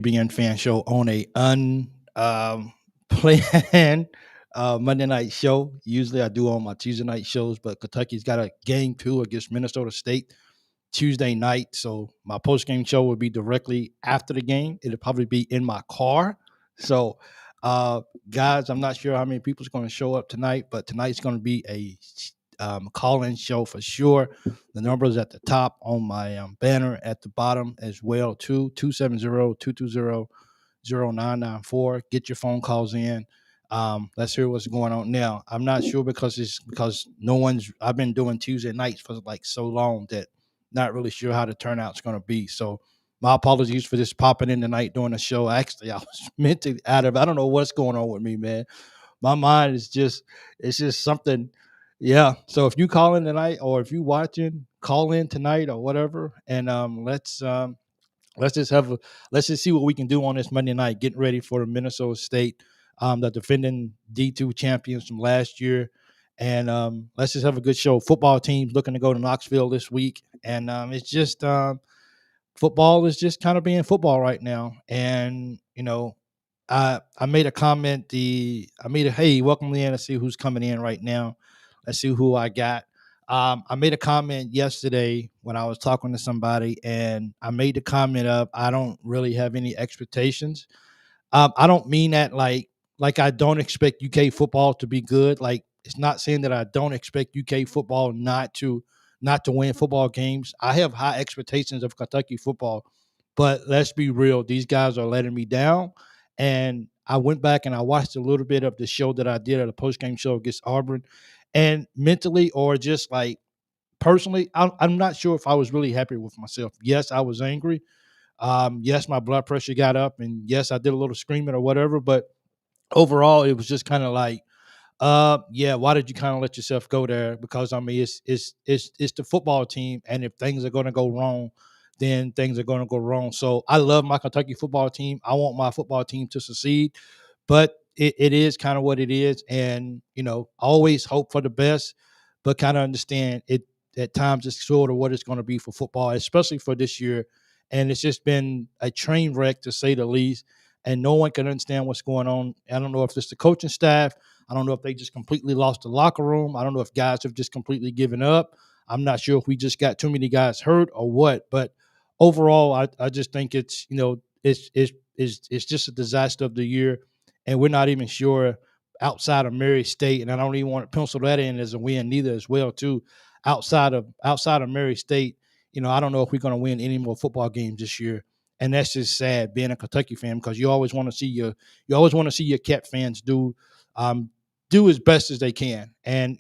being fan show on a planned Monday night show. Usually I do on my Tuesday night shows, but Kentucky's got a game 2 against Minnesota State Tuesday night. So my post game show will be directly after the game. It'll probably be in my car. So, uh, guys, I'm not sure how many people's going to show up tonight, but tonight's going to be a call-in show for sure. The number is at the top on my banner at the bottom as well too. 270-220-0994. Get your phone calls in. Let's hear what's going on now. I'm not sure because no one's. I've been doing Tuesday nights for like so long that not really sure how the turnout's going to be. So my apologies for just popping in tonight during the show. Actually, I was mentally out of. I don't know what's going on with me, man. My mind is just. It's just something. Yeah. So if you call in tonight, or if you watching, call in tonight or whatever, and let's just have a let's just see what we can do on this Monday night. Getting ready for the Minnesota State, the defending D2 champions from last year, and let's just have a good show. Football teams looking to go to Knoxville this week, and it's just football is just kind of being football right now. And I made a comment. I made a hey, welcome in. Let's see who's coming in right now. Let's see who I got. I made a comment yesterday when I was talking to somebody, and I made the comment of I don't really have any expectations. I don't mean that like I don't expect UK football to be good. Like it's not saying that I don't expect UK football not to win football games. I have high expectations of Kentucky football, but let's be real, these guys are letting me down. And I went back and I watched a little bit of the show that I did at a post game show against Auburn, and mentally or just like personally, I'm not sure if I was really happy with myself. Yes, I was angry. Yes, my blood pressure got up, and yes, I did a little screaming or whatever. But overall, it was just kind of like, yeah, why did you kind of let yourself go there? Because I mean, it's the football team, and if things are going to go wrong, then things are going to go wrong. So I love my Kentucky football team. I want my football team to succeed, but it is kind of what it is, and always hope for the best, but kind of understand it at times. It's sort of what it's going to be for football, especially for this year, and it's just been a train wreck to say the least. And no one can understand what's going on. I don't know if it's the coaching staff. I don't know if they just completely lost the locker room. I don't know if guys have just completely given up. I'm not sure if we just got too many guys hurt or what. But overall, I just think it's just a disaster of the year, and we're not even sure outside of Mary State, and I don't even want to pencil that in as a win neither as well too. Outside of Mary State, I don't know if we're going to win any more football games this year, and that's just sad being a Kentucky fan because you always want to see your Cat fans um, do as best as they can, and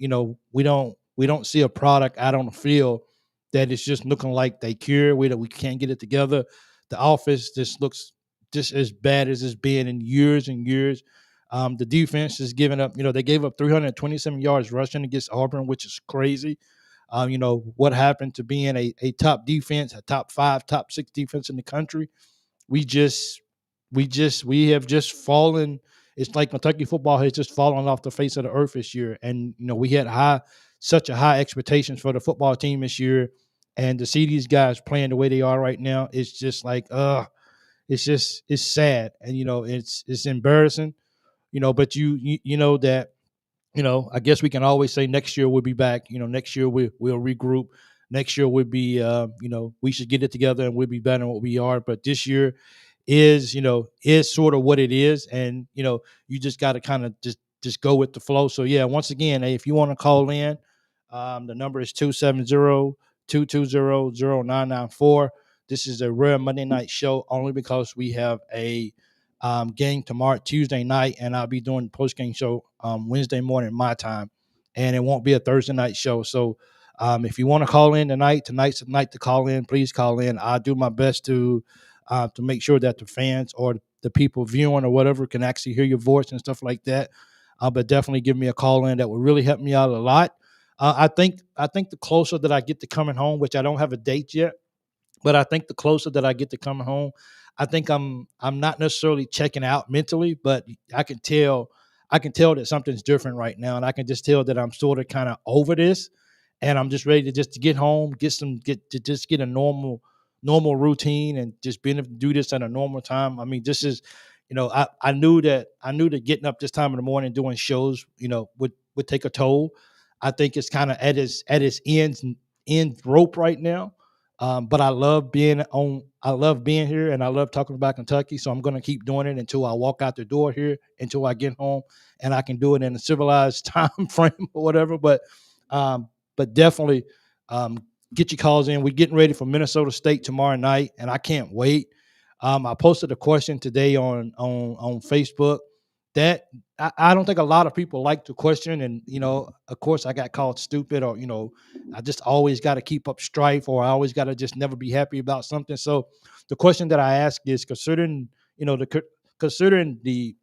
we don't see a product out on the field that is just looking like they cure. We can't get it together. The offense just looks just as bad as it's been in years and years. The defense is giving up. They gave up 327 yards rushing against Auburn, which is crazy. What happened to being a top defense, a top 5, top 6 defense in the country. We have just fallen. It's like Kentucky football has just fallen off the face of the earth this year. And we had such a high expectations for the football team this year, and to see these guys playing the way they are right now, it's just like it's sad, and it's embarrassing. But you know that I guess we can always say next year we'll be back. Next year we'll regroup. Next year we'll be, we should get it together and we'll be better than what we are. But this year is sort of what it is, and you just got to kind of just go with the flow. So yeah, once again, hey, if you want to call in, the number is 270-220-0994. This is a rare Monday night show only because we have a game tomorrow, Tuesday night, and I'll be doing the post game show Wednesday morning my time, and it won't be a Thursday night show. So if you want to call in tonight's the night to call in. Please call in. I'll do my best to make sure that the fans or the people viewing or whatever can actually hear your voice and stuff like that. But definitely give me a call in. That would really help me out a lot. I think the closer that I get to coming home, which I don't have a date yet, but I think the closer that I get to coming home, I think I'm not necessarily checking out mentally, but I can tell that something's different right now, and I can just tell that I'm sort of kind of over this, and I'm just ready to just to get home, just get a normal normal routine and just being able to do this at a normal time. I mean, this is, I knew that getting up this time in the morning doing shows, would take a toll. I think it's kind of at its end rope right now. But I love being here, and I love talking about Kentucky. So I'm going to keep doing it until I walk out the door here, until I get home, and I can do it in a civilized time frame or whatever. But definitely, get your calls in. We're getting ready for Minnesota State tomorrow night, and I can't wait. I posted a question today on Facebook that I don't think a lot of people like to question, and of course, I got called stupid, or I just always got to keep up strife, or I always got to just never be happy about something. So, the question that I ask is, considering the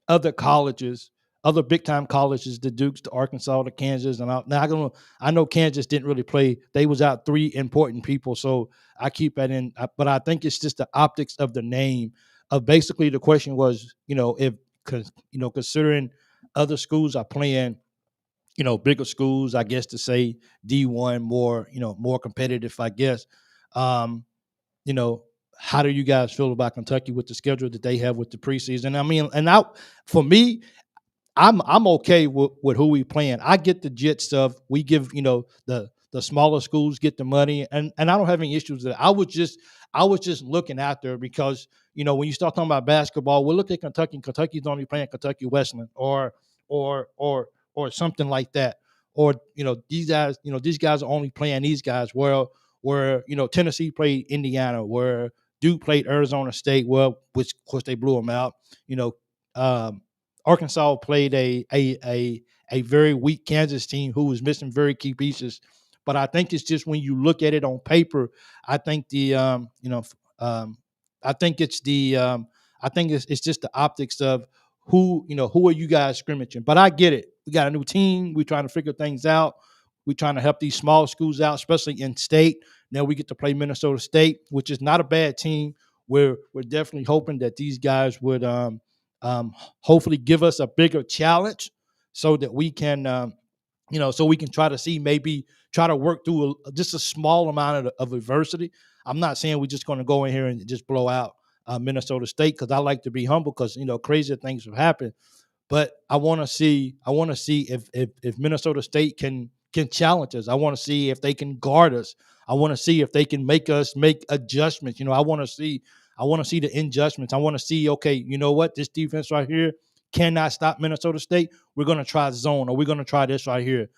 other colleges, other big time colleges, the Dukes, the Arkansas, the Kansas, and I know Kansas didn't really play. They was out three important people, so I keep that in. But I think it's just the optics of the name. Of basically, the question was, if considering other schools are playing, bigger schools, I guess to say D1 more, more competitive, I guess. Um, you know, how do you guys feel about Kentucky with the schedule that they have with the preseason? I mean, for me, I'm okay with who we playing. I get the jet stuff. We give the smaller schools get the money, and I don't have any issues with that. I was just looking out there because when you start talking about basketball, we look at Kentucky. And Kentucky's only playing Kentucky Westland or something like that, or these guys are only playing these guys. Where Tennessee played Indiana, where Duke played Arizona State, well, which of course they blew them out. You know, um, Arkansas played a very weak Kansas team who was missing very key pieces. But I think it's just when you look at it on paper, I think I think it's just the optics of who are you guys scrimmaging. But I get it. We got a new team. We're trying to figure things out. We're trying to help these small schools out, especially in state. Now we get to play Minnesota State, which is not a bad team. We're definitely hoping that these guys would hopefully give us a bigger challenge so that we can so we can try to see, maybe try to work through just a small amount of adversity. I'm not saying we're just going to go in here and just blow out Minnesota State, because I like to be humble, because crazier things have happened. But I want to see if Minnesota State can challenge us. I want to see if they can guard us. I want to see if they can make us make adjustments. I want to see the adjustments. I want to see, okay, you know what, this defense right here cannot stop Minnesota State. We're going to try zone, or we're going to try this right here.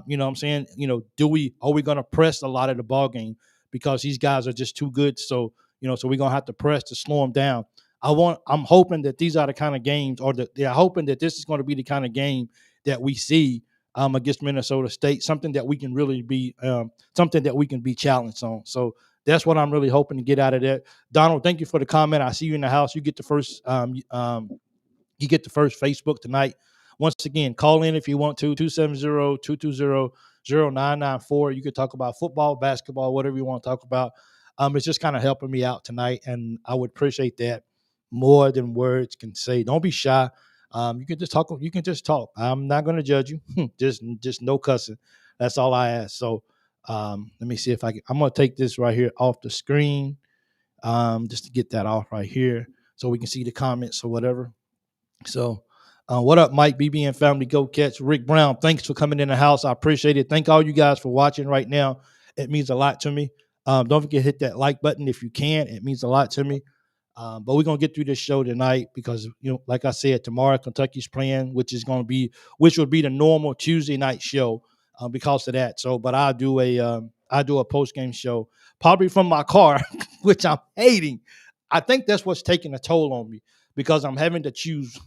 You know what I'm saying? Are we going to press a lot of the ball game, because these guys are just too good? So we're going to have to press to slow them down. I'm hoping that these are the kind of games, or they're hoping that this is going to be the kind of game that we see against Minnesota State, something that we can really be, something that we can be challenged on. So that's what I'm really hoping to get out of that. Donald, thank you for the comment. I see you in the house. You get the first Facebook tonight. Once again, call in if you want to, 270-220-0994. You can talk about football, basketball, whatever you want to talk about. It's just kind of helping me out tonight, and I would appreciate that more than words can say. Don't be shy. You can just talk. You can just talk. I'm not going to judge you. just no cussing. That's all I ask. So let me see if I'm going to take this right here off the screen, just to get that off right here, so we can see the comments or whatever. So, what up, Mike, BB and family? Go Catch. Rick Brown, thanks for coming in the house. I appreciate it. Thank all you guys for watching right now. It means a lot to me. Don't forget to hit that like button if you can. It means a lot to me. But we're gonna get through this show tonight, because like I said, tomorrow Kentucky's playing, which would be the normal Tuesday night show because of that. So, but I do a post game show, probably from my car, which I'm hating. I think that's what's taking a toll on me, because I'm having to choose.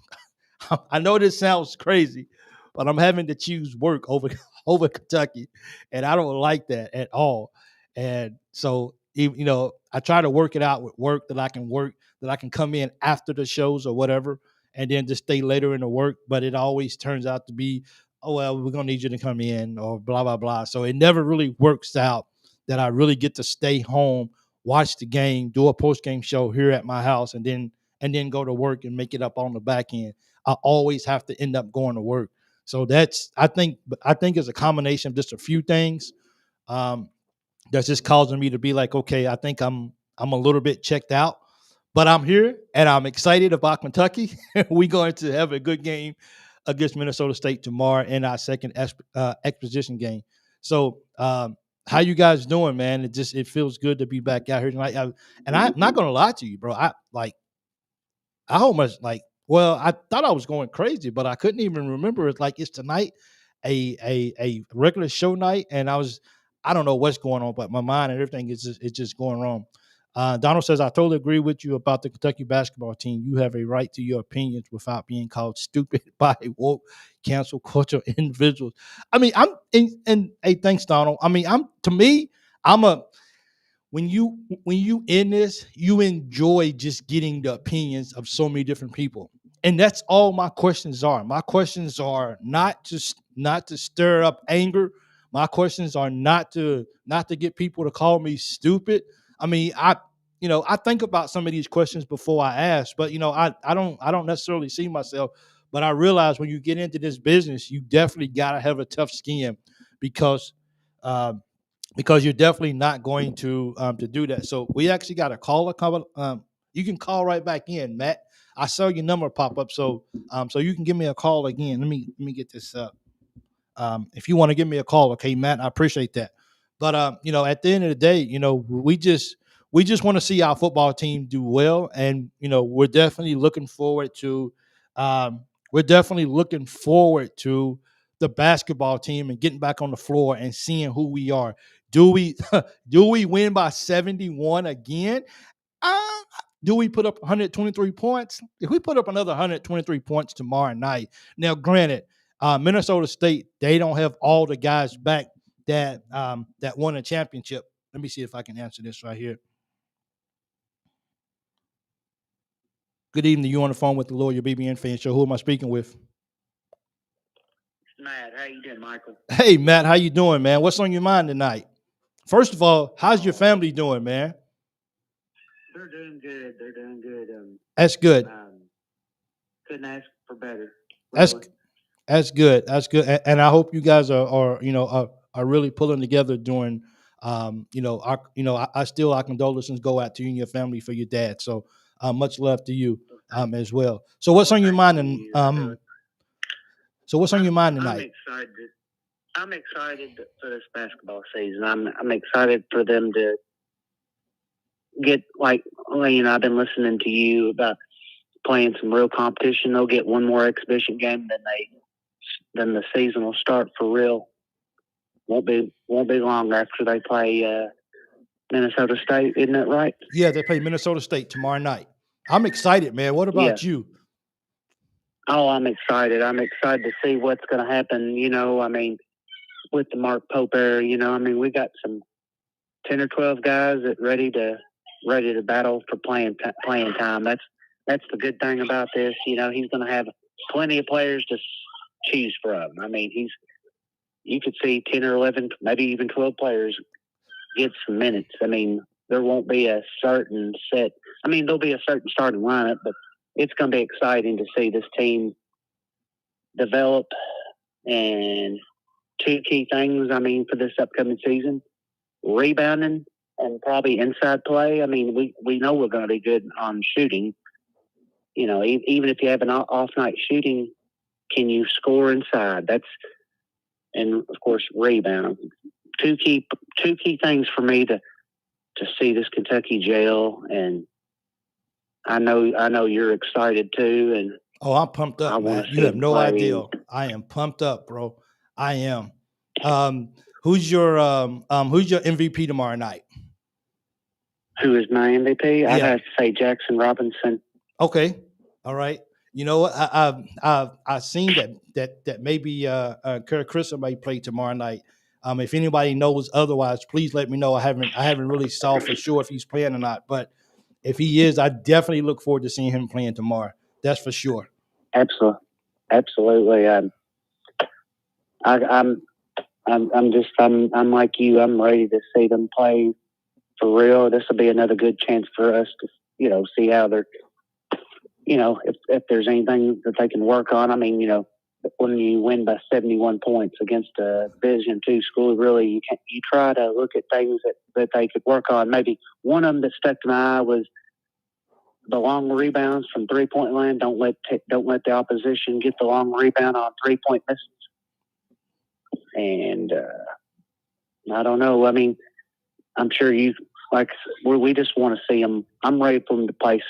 I know this sounds crazy, but I'm having to choose work over over Kentucky, and I don't like that at all. And so, I try to work it out with work, that I can come in after the shows or whatever, and then just stay later in the work. But it always turns out to be, oh well, we're gonna need you to come in, or blah blah blah. So it never really works out that I really get to stay home, watch the game, do a post game show here at my house, and then go to work and make it up on the back end. I always have to end up going to work. So I think it's a combination of just a few things. Um, that's just causing me to be like, okay, I think I'm I'm a little bit checked out, but I'm here and I'm excited about Kentucky. We're going to have a good game against Minnesota State tomorrow in our second exposition game. So, how you guys doing, man? It feels good to be back out here tonight. And I'm not gonna lie to you, bro. I almost well, I thought I was going crazy, but I couldn't even remember. It's tonight, a regular show night, and I don't know what's going on, but my mind and everything it's just going wrong. Donald says, I totally agree with you about the Kentucky basketball team. You have a right to your opinions without being called stupid by woke, cancel culture individuals. I mean, and hey, thanks, Donald. I mean, to me, I'm a when you in this, you enjoy just getting the opinions of so many different people. And that's all my questions are. My questions are not to stir up anger. My questions are not to get people to call me stupid. I mean, I think about some of these questions before I ask, but I don't necessarily see myself, but I realize when you get into this business, you definitely gotta have a tough skin because um, because you're definitely not going to do that. So we actually got a caller coming. You can call right back in, Matt. I saw your number pop up, so so you can give me a call again. Let me get this up. If you want to give me a call, okay, Matt, I appreciate that. But at the end of the day, we just want to see our football team do well, and we're definitely looking forward to the basketball team and getting back on the floor and seeing who we are. Do we do we win by 71 again? Uh, do we put up 123 points? If we put up another 123 points tomorrow night, now granted, Minnesota State, they don't have all the guys back that won a championship. Let me see if I can answer this right here. Good evening. You on the phone with the Lawyer BBN Fan Show. Who am I speaking with? Matt, how you doing, Michael? Hey, Matt, how you doing, man? What's on your mind tonight? First of all, how's your family doing, man? They're doing good. They're doing good. That's good. Couldn't ask for better. Really. That's good. That's good. And I hope you guys are really pulling together during our condolences go out to you and your family for your dad. So much love to you as well. So what's on your mind and so what's on your mind tonight? I'm excited for this basketball season. I'm excited for them to get I've been listening to you about playing some real competition. They'll get one more exhibition game, then the season will start for real. Won't be long after they play Minnesota State, isn't that right? Yeah, they play Minnesota State tomorrow night. I'm excited, man. What about you? Oh, I'm excited. I'm excited to see what's going to happen. With the Mark Pope era, we got some 10 or 12 guys that ready to battle for playing time. That's the good thing about this. He's going to have plenty of players to choose from. You could see 10 or 11, maybe even 12 players get some minutes. There won't be a certain set. There'll be a certain starting lineup, but it's going to be exciting to see this team develop. And two key things, for this upcoming season, rebounding and probably inside play. We know we're going to be good on shooting. Even if you have an off night shooting, can you score inside? And of course, rebound. Two key things for me to see this Kentucky jail, and I know you're excited too. And I'm pumped up, man. You have no idea. I am pumped up, bro. I am. Who's your MVP tomorrow night? Who is my MVP? Yeah. I'd have to say Jackson Robinson. Okay, all right. You know what? I've seen that maybe Chris may play tomorrow night. If anybody knows otherwise, please let me know. I haven't really saw for sure if he's playing or not, but if he is, I definitely look forward to seeing him playing tomorrow. That's for sure. Absolutely. I'm like you. I'm ready to see them play for real. This will be another good chance for us to, see how they're, if there's anything that they can work on. when you win by 71 points against a Division II school. Really, you try to look at things that they could work on. Maybe one of them that stuck to my eye was the long rebounds from 3-point line. Don't let the opposition get the long rebound on 3-point misses. And I don't know. I mean, I'm sure we just want to see them. I'm ready for them to play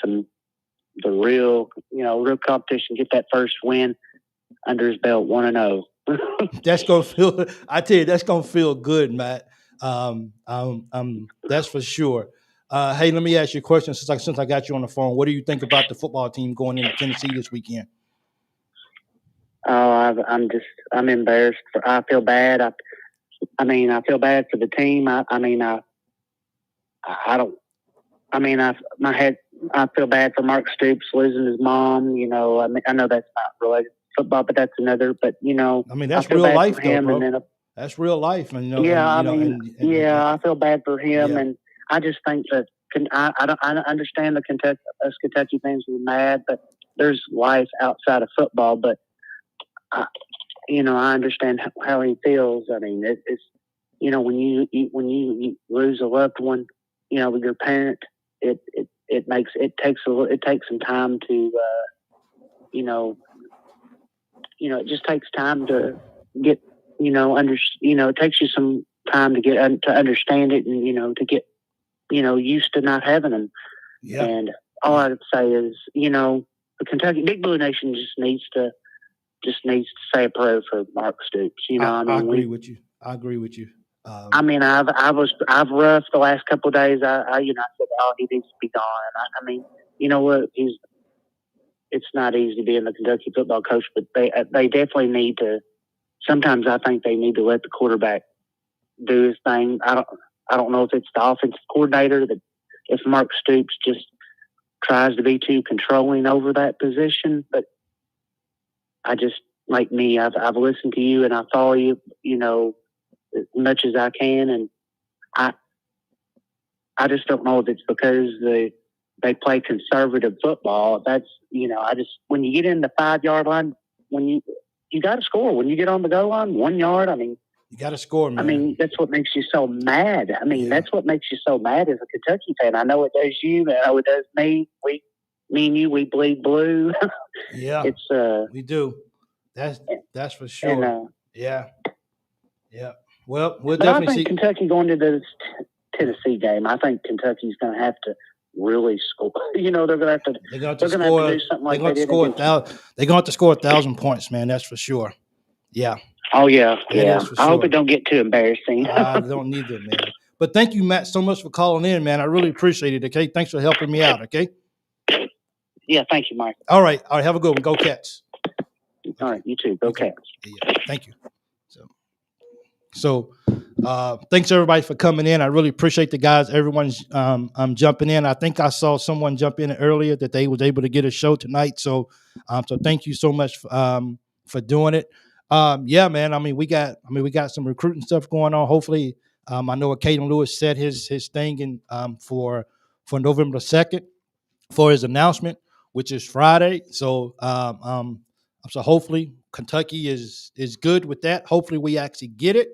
the real competition, get that first win under his belt, 1-0. That's gonna feel. I tell you, that's gonna feel good, Matt. That's for sure. Hey, let me ask you a question. Since I got you on the phone, what do you think about the football team going into Tennessee this weekend? Oh, I'm embarrassed. I feel bad. I feel bad for the team. I feel bad for Mark Stoops losing his mom. I know that's not related to football, but that's another. But that's real life, though, bro. That's real life, and I feel bad for him, yeah. and I just think that I understand us Kentucky fans are mad, but there's life outside of football. But I understand how he feels. I mean, it's when you lose a loved one, with your parent, it takes some time to it just takes time to get it takes you some time to get to understand it, and to get used to not having them. Yeah. And all I would say is the Kentucky Big Blue Nation just needs to say a prayer for Mark Stoops. I agree with you. I've roughed the last couple of days. I said, oh, he needs to be gone. And you know what? It's not easy being the Kentucky football coach, but they definitely need to. Sometimes I think they need to let the quarterback do his thing. I don't know if it's the offensive coordinator that if Mark Stoops just tries to be too controlling over that position, but I just, like me, I've listened to you and I follow you, as much as I can, and I just don't know if it's because they play conservative football. That's when you get in the 5-yard line, when you got to score when you get on the goal line, 1 yard. I mean, you got to score, man. I mean, that's what makes you so mad. I mean, That's what makes you so mad as a Kentucky fan. I know it does you. I know it does me. Me and you, we bleed blue. Yeah, we do. That's for sure. And, yeah. Well, we'll but definitely I think see Kentucky going to the Tennessee game. I think Kentucky's going to have to really score. They're going to have to. They're going to have to do something like they did. They're going to have to score 1,000 points, man. That's for sure. Yeah. Oh yeah. Sure. I hope it don't get too embarrassing. I don't need it, man. But thank you, Matt, so much for calling in, man. I really appreciate it. Okay, thanks for helping me out. Okay. Yeah, thank you, Mike. All right. Have a good one. Go Cats. All right, you too. Go Cats. Yeah, thank you. So thanks everybody for coming in. I really appreciate the guys. Everyone's jumping in. I think I saw someone jump in earlier that they was able to get a show tonight. So thank you so much for doing it. Yeah, man. I mean, we got some recruiting stuff going on. Hopefully, I know Caden Lewis set his thing in for November 2nd for his announcement, which is Friday. So so hopefully Kentucky is good with that. Hopefully we actually get it.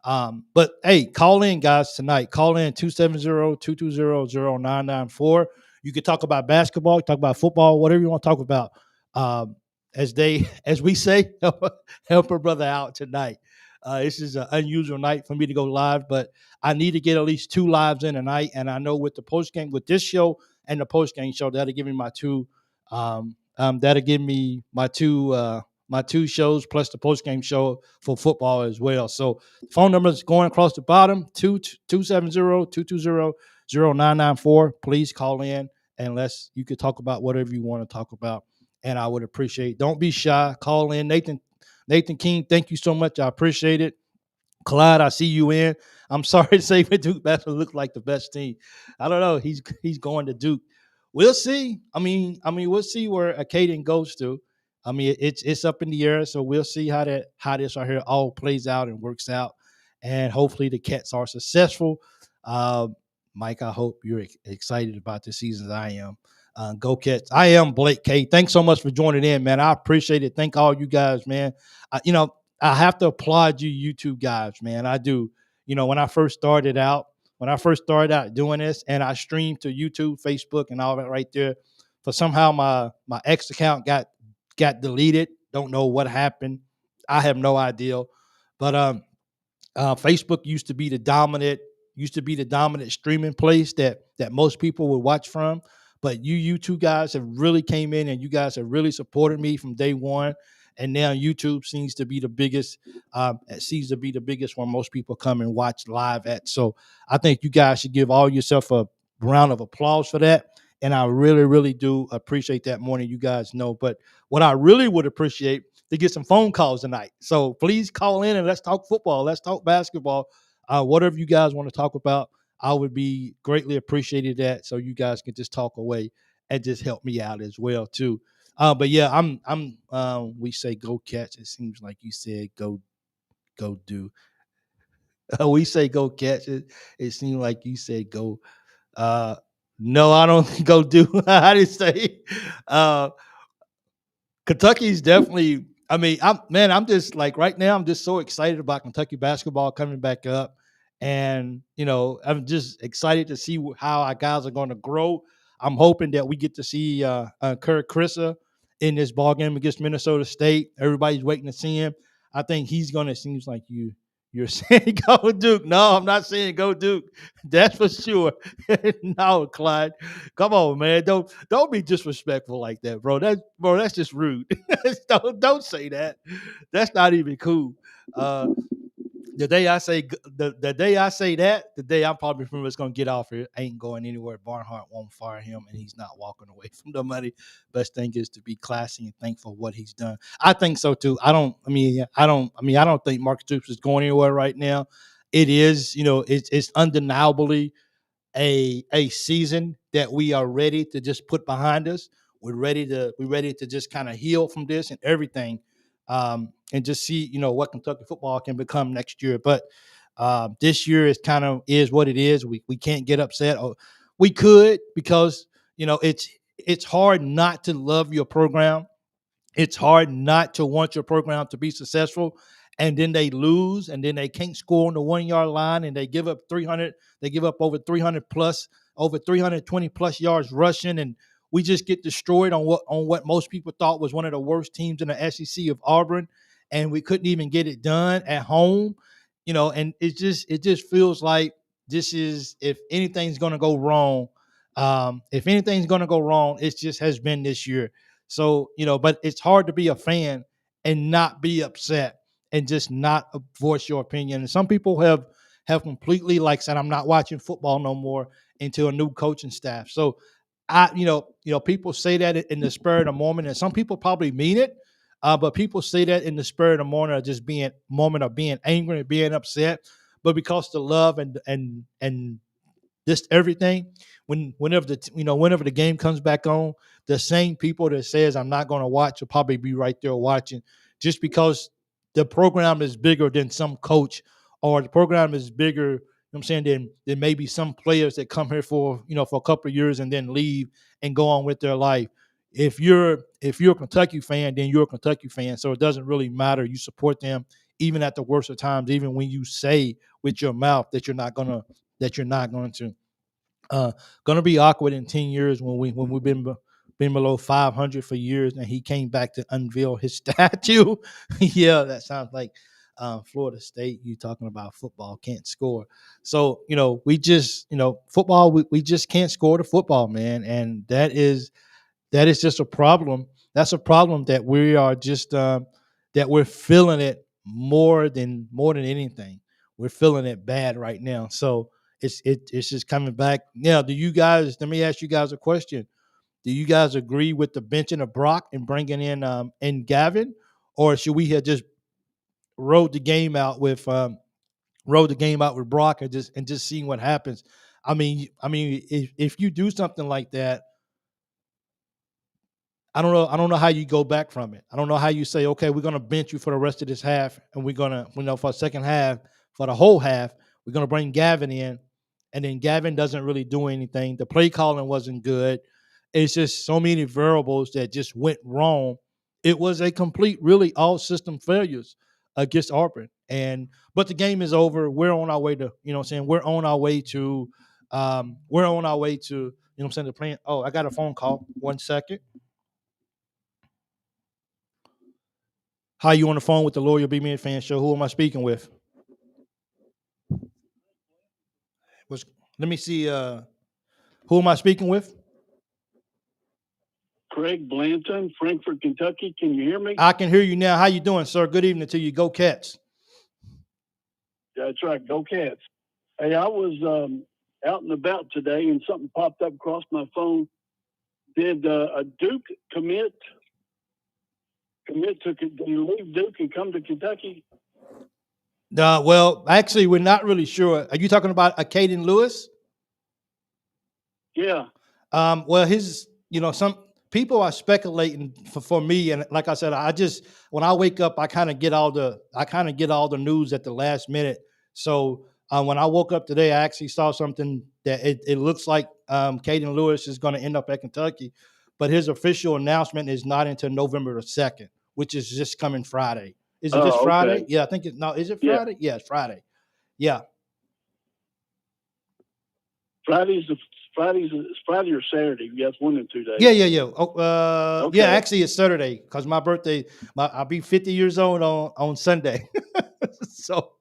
But hey, call in, guys, tonight. Call in 270-220-0994. You can talk about basketball, talk about football, whatever you want to talk about. As we say, help a brother out tonight. This is an unusual night for me to go live, but I need to get at least 2 lives in tonight. And I know with the post game, with this show and the post game show, that'll give me my 2. That'll give me my 2 shows plus the post game show for football as well. So phone number is going across the bottom 270-220-0994. Please call in and you could talk about whatever you want to talk about, and I would appreciate it. Don't be shy. Call in. Nathan King, thank you so much. I appreciate it. Clyde, I see you in. I'm sorry to say, but Duke Bachelor look like the best team. I don't know. He's going to Duke. We'll see. I mean, we'll see where Caden goes to. I mean, it's up in the air, so we'll see how this right here all plays out and works out, and hopefully the Cats are successful. Mike, I hope you're excited about this season as I am. Go Cats. I am Blake K. Thanks so much for joining in, man. I appreciate it. Thank all you guys, man. I have to applaud you YouTube guys, man. I do. When I first started out, doing this, and I streamed to YouTube, Facebook, and all that right there, for somehow my X account got deleted. Don't know what happened. I have no idea. But Facebook used to be the dominant streaming place that most people would watch from. But you two guys have really came in, and you guys have really supported me from day one. And now YouTube seems to be the biggest. It seems to be the biggest one most people come and watch live at. So I think you guys should give all yourself a round of applause for that. And I really, really do appreciate that more than you guys know. But what I really would appreciate to get some phone calls tonight. So please call in and let's talk football. Let's talk basketball. Whatever you guys want to talk about, I would be greatly appreciated that. So you guys can just talk away and just help me out as well too. But yeah, we say go catch. It seems like you said go do. We say go catch it. It seemed like you said go. Uh, no, I don't go do. I didn't say. Kentucky's definitely. I mean, I'm just like right now. I'm just so excited about Kentucky basketball coming back up, and I'm just excited to see how our guys are going to grow. I'm hoping that we get to see 𝐀𝐫𝐭𝐒𝐞𝐳 in this ball game against Minnesota State. Everybody's waiting to see him. I think he's going to. Seems like you're saying go Duke. No, I'm not saying go Duke. That's for sure. No, Clyde. Come on, man. Don't be disrespectful like that, bro. That's just rude. don't say that. That's not even cool. The day I say the day I say that, the day I'm probably from is gonna get off here. Ain't going anywhere. Barnhart won't fire him, and he's not walking away from the money. Best thing is to be classy and thankful for what he's done. I think so too. I don't think Mark Stoops is going anywhere right now. It is, it's undeniably a season that we are ready to just put behind us. We're ready to just kind of heal from this and everything, and just see what Kentucky football can become next year. But this year is kind of is what it is. We can't get upset. Or we could because it's hard not to love your program. It's hard not to want your program to be successful, and then they lose, and then they can't score on the 1 yard line, and they give up 300. They give up over 320 plus yards rushing, and we just get destroyed on what most people thought was one of the worst teams in the SEC of Auburn, and we couldn't even get it done at home. And it just feels like this is if anything's going to go wrong. If anything's going to go wrong, it just has been this year. So, but it's hard to be a fan and not be upset and just not voice your opinion. And some people have completely like said, I'm not watching football no more until a new coaching staff. So people say that in the spur of the moment, and some people probably mean it. But people say that in the spur of the moment of just being angry and being upset. But because the love and just everything, whenever the game comes back on, the same people that says I'm not going to watch will probably be right there watching, just because the program is bigger than some coach, or the program is bigger. I'm saying than maybe some players that come here for a couple of years and then leave and go on with their life. If you're a Kentucky fan, then you're a Kentucky fan. So it doesn't really matter. You support them even at the worst of times, even when you say with your mouth that you're not going to. Gonna be awkward in 10 years when we've been below 500 for years, and he came back to unveil his statue. Yeah, that sounds like Florida State. You talking about football can't score. So we just football. We just can't score the football, man, and that is just a problem. That's a problem that we are just that we're feeling it more than anything. We're feeling it bad right now. So it's just coming back. Now, do you guys? Let me ask you guys a question. Do you guys agree with the benching of Brock and bringing in Gavin, or should we have just rode the game out with Brock and just seeing what happens? I mean, if you do something like that, I don't know how you go back from it. I don't know how you say, okay, we're gonna bench you for the rest of this half, and we're gonna, for a second half, for the whole half, we're gonna bring Gavin in, and then Gavin doesn't really do anything. The play calling wasn't good, It's just so many variables that just went wrong. It was a complete, really all system failures against Auburn. But the game is over. We're on our way to, you know what I'm saying? We're on our way to, you know what I'm saying, the plan. Oh, I got a phone call. 1 second. How you on the phone with the Loyal B-Man Fan Show? Who am I speaking with? Let me see. Who am I speaking with? Craig Blanton, Frankfort, Kentucky. Can you hear me? I can hear you now. How you doing, sir? Good evening to you. Go Cats. That's right. Go Cats. Hey, I was out and about today, and something popped up across my phone. Did a Duke commit to? Did he leave Duke and come to Kentucky? Well, actually, we're not really sure. Are you talking about Caden Lewis? Yeah. Well, some people are speculating for me, and like I said, when I wake up, I kind of get all the news at the last minute. So when I woke up today, I actually saw something that it looks like Caden Lewis is going to end up at Kentucky, but his official announcement is not until November the 2nd, which is just coming Friday. Is it this Friday? Okay. Yeah, I think is it Friday? Yeah, it's Friday. Yeah. Friday or Saturday. Yes, 1 and 2 days. Yeah. Okay. Yeah, actually it's Saturday because my birthday. I'll be 50 years old on Sunday. So,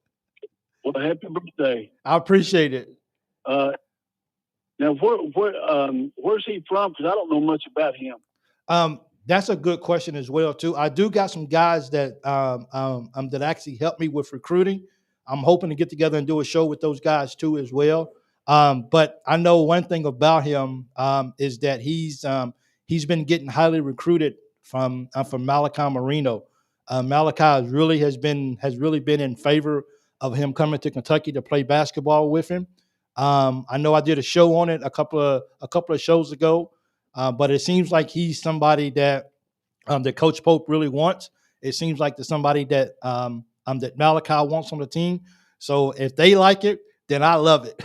well, happy birthday. I appreciate it. Now, where's he from? Because I don't know much about him. That's a good question as well too. I do got some guys that that actually helped me with recruiting. I'm hoping to get together and do a show with those guys too as well. But I know one thing about him is that he's been getting highly recruited from Malachi Marino. Malachi has really been in favor of him coming to Kentucky to play basketball with him. I know I did a show on it a couple of shows ago, but it seems like he's somebody that Coach Pope really wants. It seems like there's somebody that that Malachi wants on the team. So if they like it, then I love it.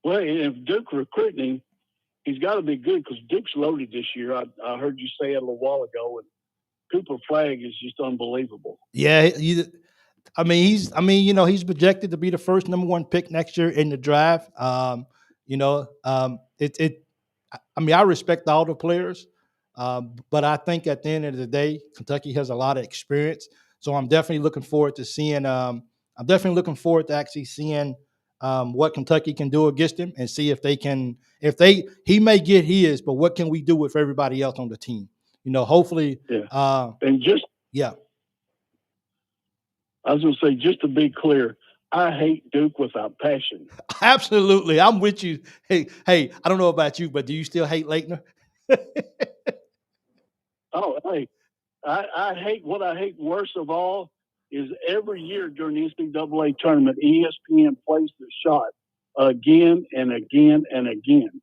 Well, if Duke recruiting him, he's got to be good because Duke's loaded this year. I heard you say it a little while ago, and Cooper Flagg is just unbelievable. Yeah, he's projected to be the first number 1 pick next year in the draft. I respect all the players, but I think at the end of the day, Kentucky has a lot of experience. So I'm definitely looking forward to seeing. I'm definitely looking forward to actually seeing what Kentucky can do against him and see if they can. He may get his, but what can we do with everybody else on the team? Hopefully. Yeah. Yeah. I was going to say, just to be clear, I hate Duke without passion. Absolutely. I'm with you. Hey, I don't know about you, but do you still hate Laettner? Oh, hey, I hate what I hate worst of all is every year during the NCAA tournament, ESPN plays the shot again and again and again.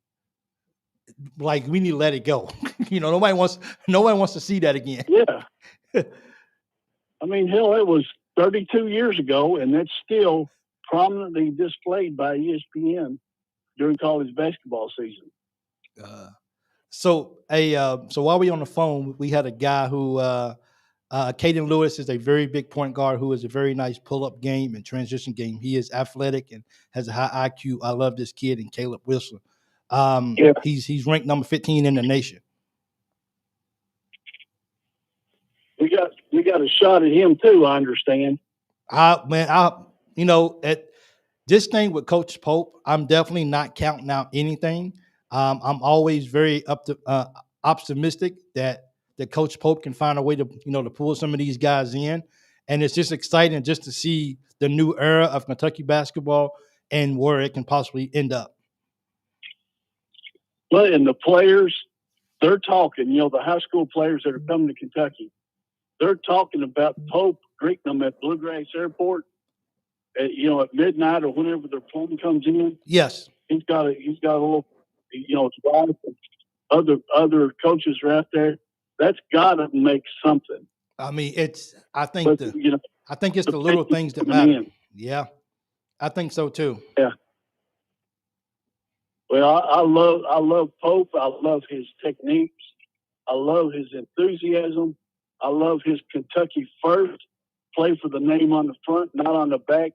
Like we need to let it go. Nobody wants to see that again. Yeah. I mean, hell, it was 32 years ago, and that's still prominently displayed by ESPN during college basketball season. So while we're on the phone, we had a guy who Caden Lewis is a very big point guard who is a very nice pull-up game and transition game. He is athletic and has a high IQ. I love this kid, and Caleb Whistler. Yeah. He's ranked number 15 in the nation. We got a shot at him too, I understand. At this thing with Coach Pope, I'm definitely not counting out anything. I'm always very optimistic that Coach Pope can find a way to pull some of these guys in, and it's just exciting just to see the new era of Kentucky basketball and where it can possibly end up. Well, and the players, they're talking. The high school players that are coming to Kentucky, they're talking about Pope greeting them at Bluegrass Airport, at midnight or whenever their plane comes in. Yes, he's got a little, his wife and other coaches are out there. That's got to make something. I mean, I think it's the little things that matter. Yeah, I think so too. Yeah. Well, I love Pope. I love his techniques. I love his enthusiasm. I love his Kentucky first. Play for the name on the front, not on the back.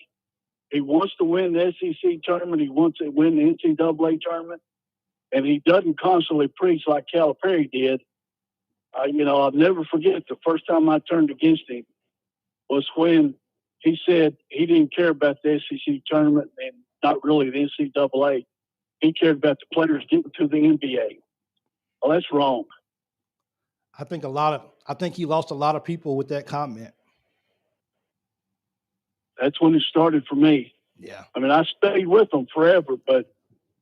He wants to win the SEC tournament. He wants to win the NCAA tournament. And he doesn't constantly preach like Calipari did. I'll never forget the first time I turned against him was when he said he didn't care about the SEC tournament and not really the NCAA. He cared about the players getting to the NBA. Well, that's wrong. I think he lost a lot of people with that comment. That's when it started for me. Yeah. I mean, I stayed with him forever, but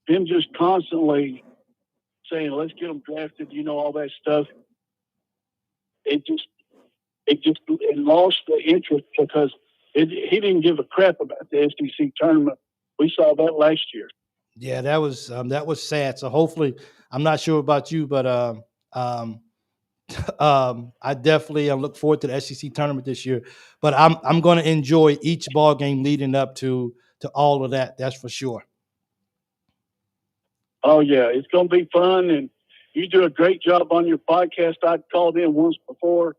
him just constantly saying, let's get them drafted, all that stuff. It lost the interest because he didn't give a crap about the SEC tournament. We saw that last year. Yeah, that was sad. So hopefully, I'm not sure about you, but I definitely look forward to the SEC tournament this year. But I'm going to enjoy each ball game leading up to all of that. That's for sure. Oh yeah, it's going to be fun, and you do a great job on your podcast. I called in once before.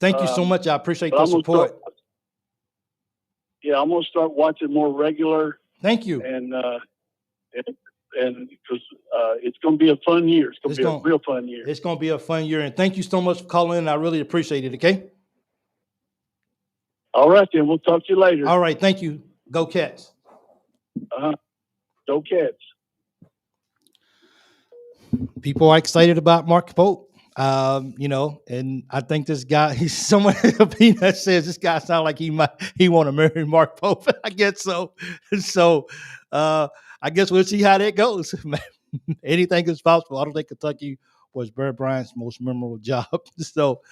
Thank you so much. I appreciate the support. I'm going to start watching more regular. Thank you. And because it's going to be a fun year. It's going to be a real fun year. It's going to be a fun year. And thank you so much for calling in. I really appreciate it. Okay. All right, then. We'll talk to you later. All right. Thank you. Go Cats. Go Cats. People are excited about Mark Pope. And I think this guy, someone that says this guy sounds like he want to marry Mark Pope. I guess so. So I guess we'll see how that goes. Anything is possible. I don't think Kentucky was Bear Bryant's most memorable job. So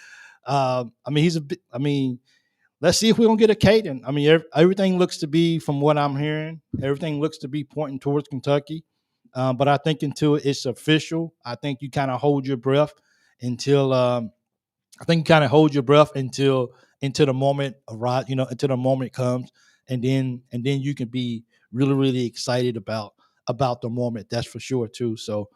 let's see if we're gonna get a Caden. I mean, everything looks to be, from what I'm hearing, everything looks to be pointing towards Kentucky. But I think until it's official, I think you kind of hold your breath until into the moment arrives, until the moment comes, and then you can be really, really excited about the moment. That's for sure too. So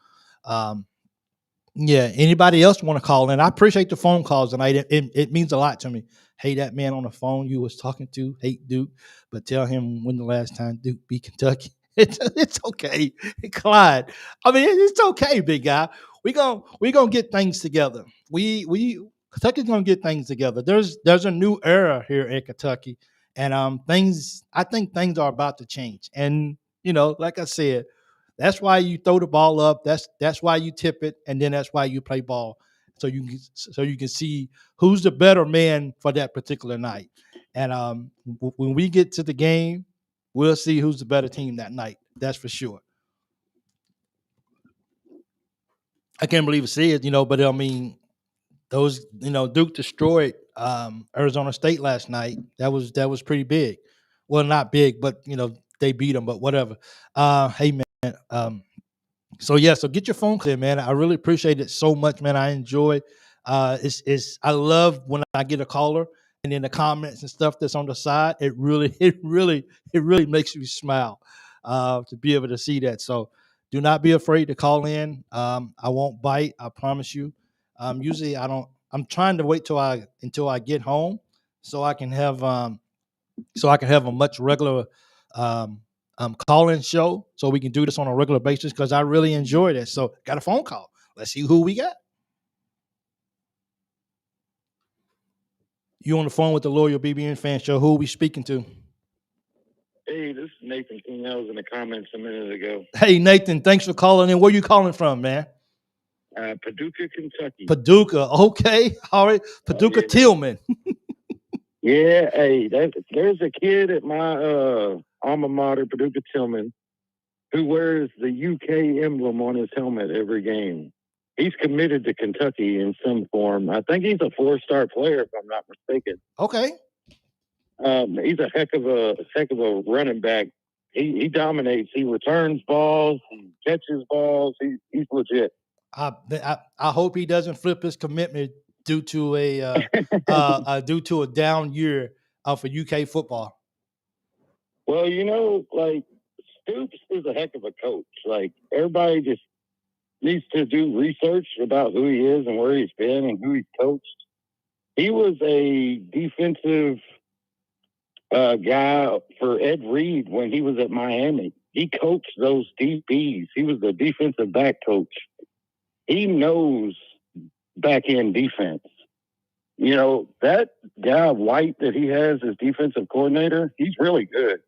yeah, anybody else want to call in? I appreciate the phone calls tonight. It means a lot to me. Hey, that man on the phone you was talking to, hate Duke, but tell him when the last time Duke beat Kentucky. It's okay, Clyde. I mean, it's okay, big guy. We gonna get things together. Kentucky's gonna get things together. There's a new era here at Kentucky, and I think things are about to change. And like I said, that's why you throw the ball up. That's why you tip it, and then that's why you play ball, so you can see who's the better man for that particular night. And when we get to the game, we'll see who's the better team that night. That's for sure. I can't believe it's it, but I mean, those, Duke destroyed Arizona State last night. That was pretty big. Well, not big, but they beat them. But whatever. Hey man. So get your phone call in, man. I really appreciate it so much, man. I enjoy. I love when I get a caller and in the comments and stuff that's on the side. It really makes me smile to be able to see that. So do not be afraid to call in. I won't bite. I promise you. Usually I don't. I'm trying to wait until I get home so I can have a much regular call-in show, so we can do this on a regular basis, because I really enjoy this. So got a phone call. Let's see who we got. You on the phone with the Loyal BBN Fan Show. Who are we speaking to? Hey, this is Nathan King. I was in the comments a minute ago. Hey, Nathan, thanks for calling in. Where you calling from, man? Paducah, Kentucky. Paducah. Okay. All right. Paducah Tillman. Yeah. Hey, there's a kid at my alma mater, Paducah Tillman, who wears the UK emblem on his helmet every game. He's committed to Kentucky in some form. I think he's a 4-star player, if I'm not mistaken. Okay. He's a heck of a running back. He dominates. He returns balls. He catches balls. He's legit. I hope he doesn't flip his commitment due to a down year for UK football. Well, Stoops is a heck of a coach. Like, everybody just needs to do research about who he is and where he's been and who he's coached. He was a defensive guy for Ed Reed when he was at Miami. He coached those DBs. He was the defensive back coach. He knows back end defense. You know, that guy White that he has as defensive coordinator, he's really good.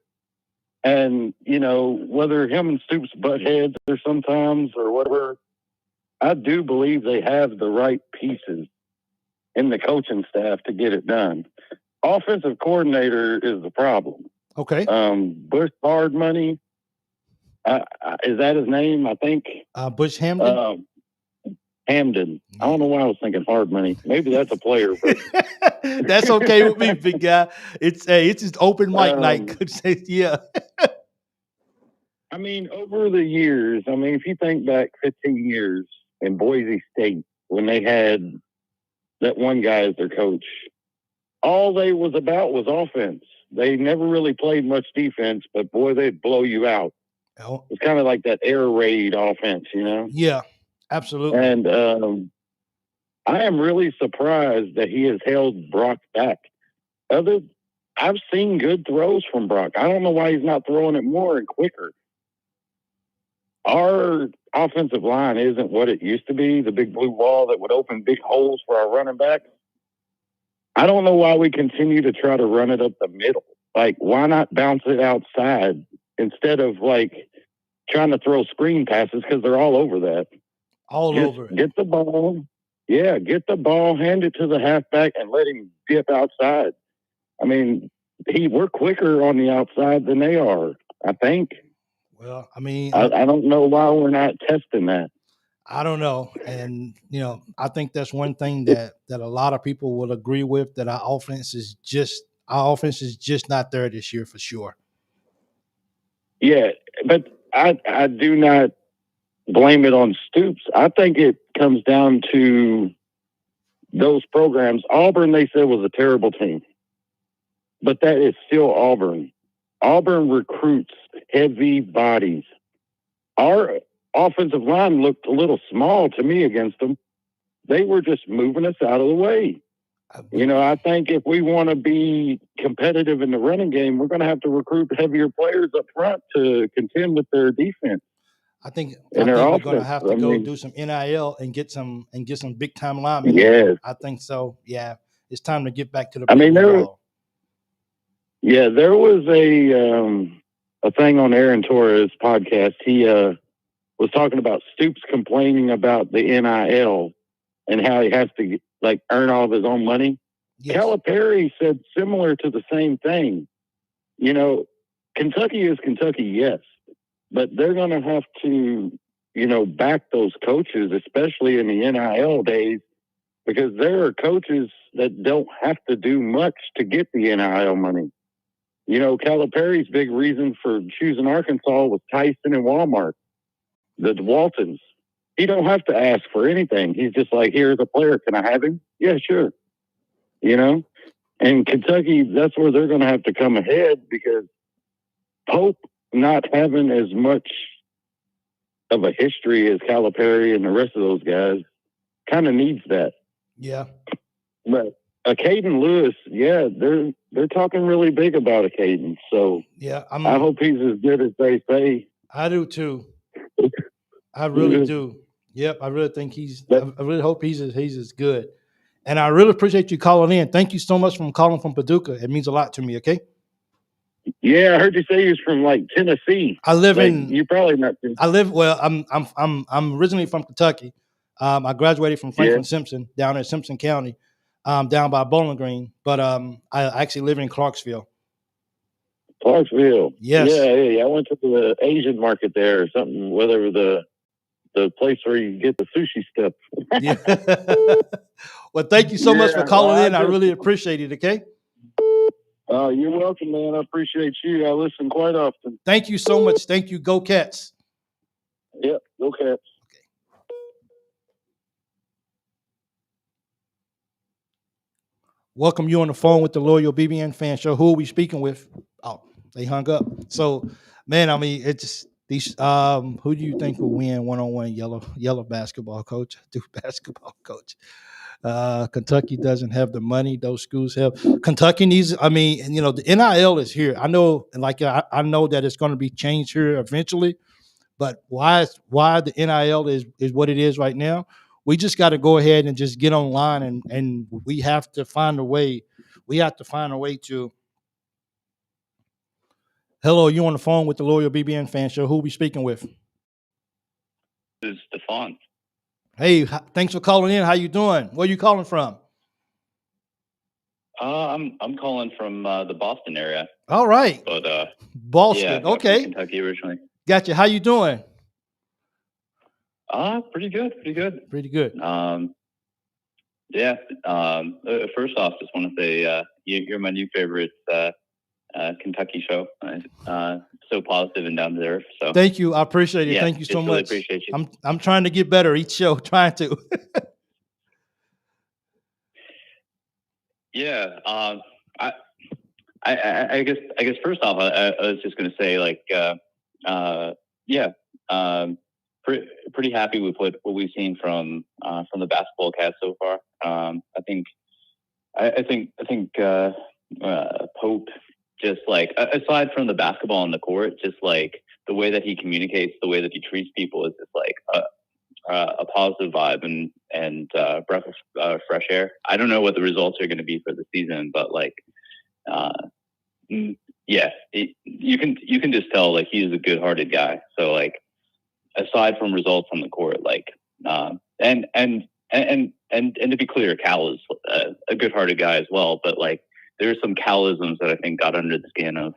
And, you know, whether him and Stoops butt heads or sometimes or whatever, I do believe they have the right pieces in the coaching staff to get it done. Offensive coordinator is the problem. Okay. Bush Hard Money, is that his name? I think. Bush Hamden. Hamden. I don't know why I was thinking Hard Money. Maybe that's a player. But that's okay with me, big guy. It's just open mic night. Yeah. I mean, over the years, I mean, if you think back 15 years in Boise State when they had that one guy as their coach, all they was about was offense. They never really played much defense, but boy, they'd blow you out. Oh. It's kind of like that air raid offense, you know? Yeah, absolutely. And I am really surprised that he has held Brock back. I've seen good throws from Brock. I don't know why he's not throwing it more and quicker. Our offensive line isn't what it used to be, the big blue wall that would open big holes for our running backs. I don't know why we continue to try to run it up the middle. Like, why not bounce it outside instead of, like, trying to throw screen passes because they're all over that. Over it. Get the ball. Yeah, get the ball, hand it to the halfback, and let him dip outside. I mean, we're quicker on the outside than they are, I think. Well, I mean, I don't know why we're not testing that. I don't know. And, you know, I think that's one thing that a lot of people will agree with, that our offense is just not there this year for sure. Yeah, but I do not blame it on Stoops. I think it comes down to those programs. Auburn, they said, was a terrible team. But that is still Auburn. Auburn recruits heavy bodies. Our offensive line looked a little small to me against them. They were just moving us out of the way. You know, I think if we want to be competitive in the running game, we're going to have to recruit heavier players up front to contend with their defense. I think we're going to have to go do some NIL and get some big time linemen. Yes. I think so. Yeah, it's time to get back to the. There was a thing on Aaron Torres' podcast. He was talking about Stoops complaining about the NIL and how he has to earn all of his own money. Yes. Calipari said similar to the same thing. You know, Kentucky is Kentucky, yes, but they're going to have to, you know, back those coaches, especially in the NIL days, because there are coaches that don't have to do much to get the NIL money. You know, Calipari's big reason for choosing Arkansas was Tyson and Walmart, the Waltons. He don't have to ask for anything. He's just like, here's a player. Can I have him? Yeah, sure. You know? And Kentucky, that's where they're going to have to come ahead, because Pope not having as much of a history as Calipari and the rest of those guys kind of needs that. Yeah. But Caden Lewis, yeah, they're talking really big about Caden. So yeah, I hope he's as good as they say. I do too. I really do. Yep, I really think I really hope he's as good. And I really appreciate you calling in. Thank you so much for calling from Paducah. It means a lot to me. Okay. Yeah, I heard you say you're from Tennessee. I live in. You're probably not. Well, I'm originally from Kentucky. I graduated from Franklin Simpson down in Simpson County, down by Bowling Green. But I actually live in Clarksville. Clarksville. Yes. Yeah. I went to the Asian market there or something. Whether the place where you get the sushi stuff. Yeah. Well, thank you so much for calling in. I really appreciate it. Okay. You're welcome, man. I appreciate you. I listen quite often. Thank you so much. Thank you. Go Cats. Yep. Go Cats. Okay. Welcome you on the phone with the Loyal BBN Fan Show. Who are we speaking with? Oh, they hung up. So Man, I mean, it's just these. Who do you think will win one-on-one yellow basketball coach, Duke basketball coach? Kentucky doesn't have the money those schools have. Kentucky needs. I mean, you know, the NIL is here. I know, like I know that it's going to be changed here eventually. But why the NIL is what it is right now? We just got to go ahead and just get online and we have to find a way. We have to find a way to. Hello, you on the phone with the Loyal BBN Fan Show? Who we speaking with? This is Stefan. Hey, thanks for calling in. How you doing? Where you calling from? I'm calling from the Boston area. All right, but Boston. yeah, Okay, from Kentucky originally. Gotcha. How you doing? Pretty good. Pretty good. Yeah. First off, just want to say you're my new favorite Kentucky show. So positive and down to earth. So thank you. I appreciate it. Yeah, Thank you so really much. appreciate you. I'm trying to get better each show. Trying to. Yeah. I guess first off, I was just gonna say like yeah. Pretty happy with what we've seen from the basketball cast so far. I think Pope, just like aside from the basketball on the court, just like the way that he communicates, the way that he treats people is just like a positive vibe and breath of fresh air. I don't know what the results are going to be for the season, but like yeah, you can just tell like he's a good-hearted guy. So like aside from results on the court, like and to be clear, Cal is a good-hearted guy as well. But like there's some Calisms that I think got under the skin of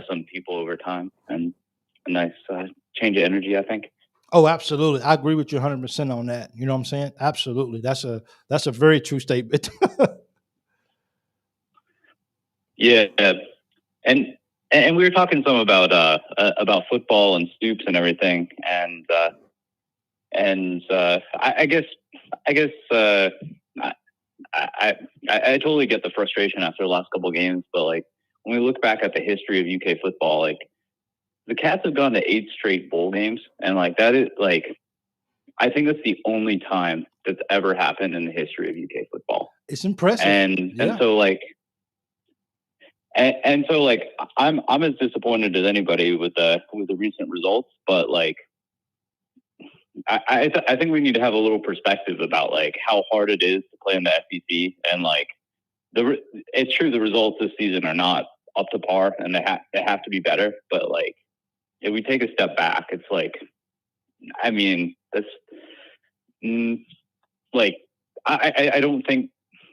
some people over time, and a nice change of energy, I think. Oh, absolutely. I agree with you 100% on that. You know what I'm saying? Absolutely. That's a very true statement. Yeah, and we were talking some about football and Stoops and everything, and I guess I totally get the frustration after the last couple of games, but like when we look back at the history of UK football, like the Cats have gone to 8 straight bowl games, and like that is like I think that's the only time that's ever happened in the history of UK football. It's impressive, and so like. And so, like, I'm as disappointed as anybody with the recent results, but like, I think we need to have a little perspective about like how hard it is to play in the SEC, and like it's true the results this season are not up to par, and they have to be better. But like, if we take a step back, it's like, I mean, that's like I don't think.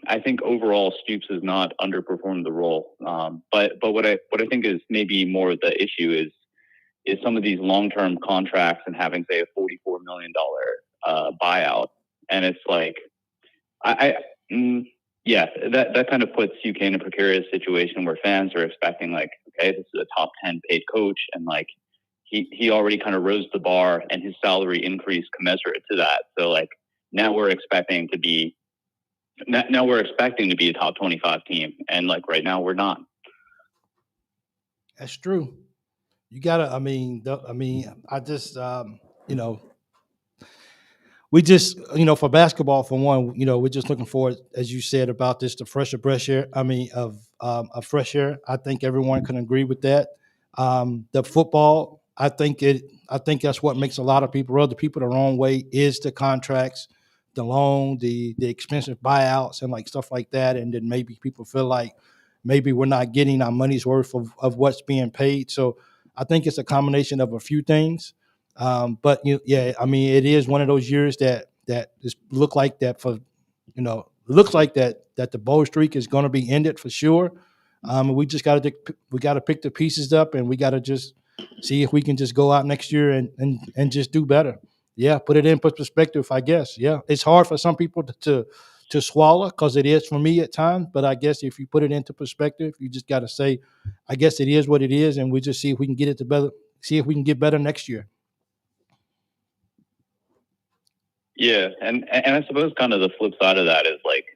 I think overall Stoops has not underperformed the role. But what I think is maybe more of the issue is some of these long-term contracts and having, say, a $44 million buyout. And it's like, that kind of puts UK in a precarious situation where fans are expecting like, okay, this is a top 10 paid coach. And like, he already kind of rose the bar and his salary increased commensurate to that. So like now we're expecting to be a top 25 team, and like right now we're not. That's true. You gotta. I just, you know, we just, you know, for basketball, for one, you know, we're just looking forward, as you said about this, the fresh air. Of fresh air. I think everyone can agree with that. The football, I think that's what makes a lot of people rub the people the wrong way is the contracts, the loan, the expensive buyouts and like stuff like that. And then maybe people feel like maybe we're not getting our money's worth of what's being paid. So I think it's a combination of a few things. But I mean, it is one of those years that just look like that looks like that the bowl streak is going to be ended for sure. We just got to pick the pieces up, and we got to just see if we can just go out next year and just do better. Yeah, put it in perspective, I guess. Yeah, it's hard for some people to swallow, because it is for me at times. But I guess if you put it into perspective, you just got to say, I guess it is what it is, and we just see if we can get it to better. See if we can get better next year. Yeah, and I suppose kind of the flip side of that is like,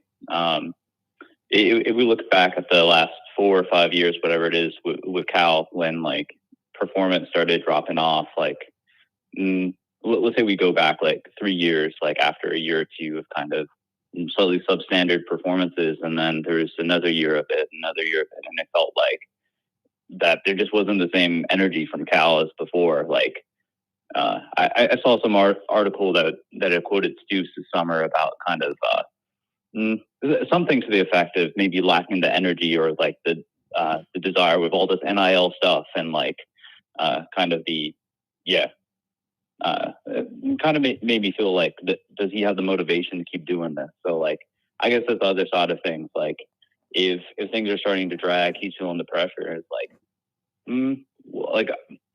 if we look back at the last 4 or 5 years, whatever it is, with Cal, when like performance started dropping off. Like, let's say we go back like 3 years, like after a year or two of kind of slightly substandard performances, and then there's another year of it, and it felt like that there just wasn't the same energy from Cal as before. Like, I saw some article that had quoted Stoops this summer about kind of something to the effect of maybe lacking the energy or like the desire with all this NIL stuff, and like kind of kind of made me feel like, does he have the motivation to keep doing this? So like, I guess that's the other side of things. Like, if things are starting to drag, he's feeling the pressure. It's like,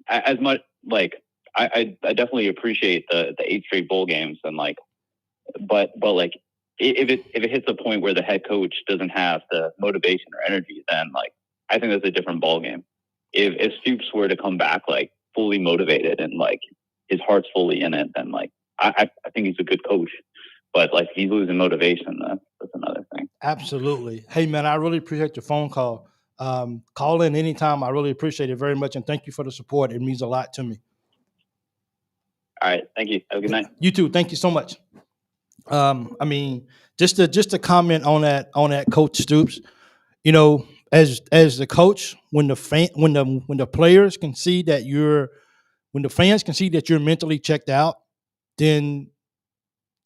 as much like I definitely appreciate the 8 straight bowl games, and like, but like, if it hits a point where the head coach doesn't have the motivation or energy, then like, I think that's a different ball game. If Stoops were to come back like fully motivated and like his heart's fully in it, then like I think he's a good coach. But like, if he's losing motivation, that's another thing. Absolutely. Hey man, I really appreciate your phone call. Call in anytime. I really appreciate it very much, and thank you for the support. It means a lot to me. All right, thank you. Have a good night. You too. Thank you so much. I mean, just to comment on that, Coach Stoops. You know, as the coach, when the players can see that when the fans can see that you're mentally checked out, then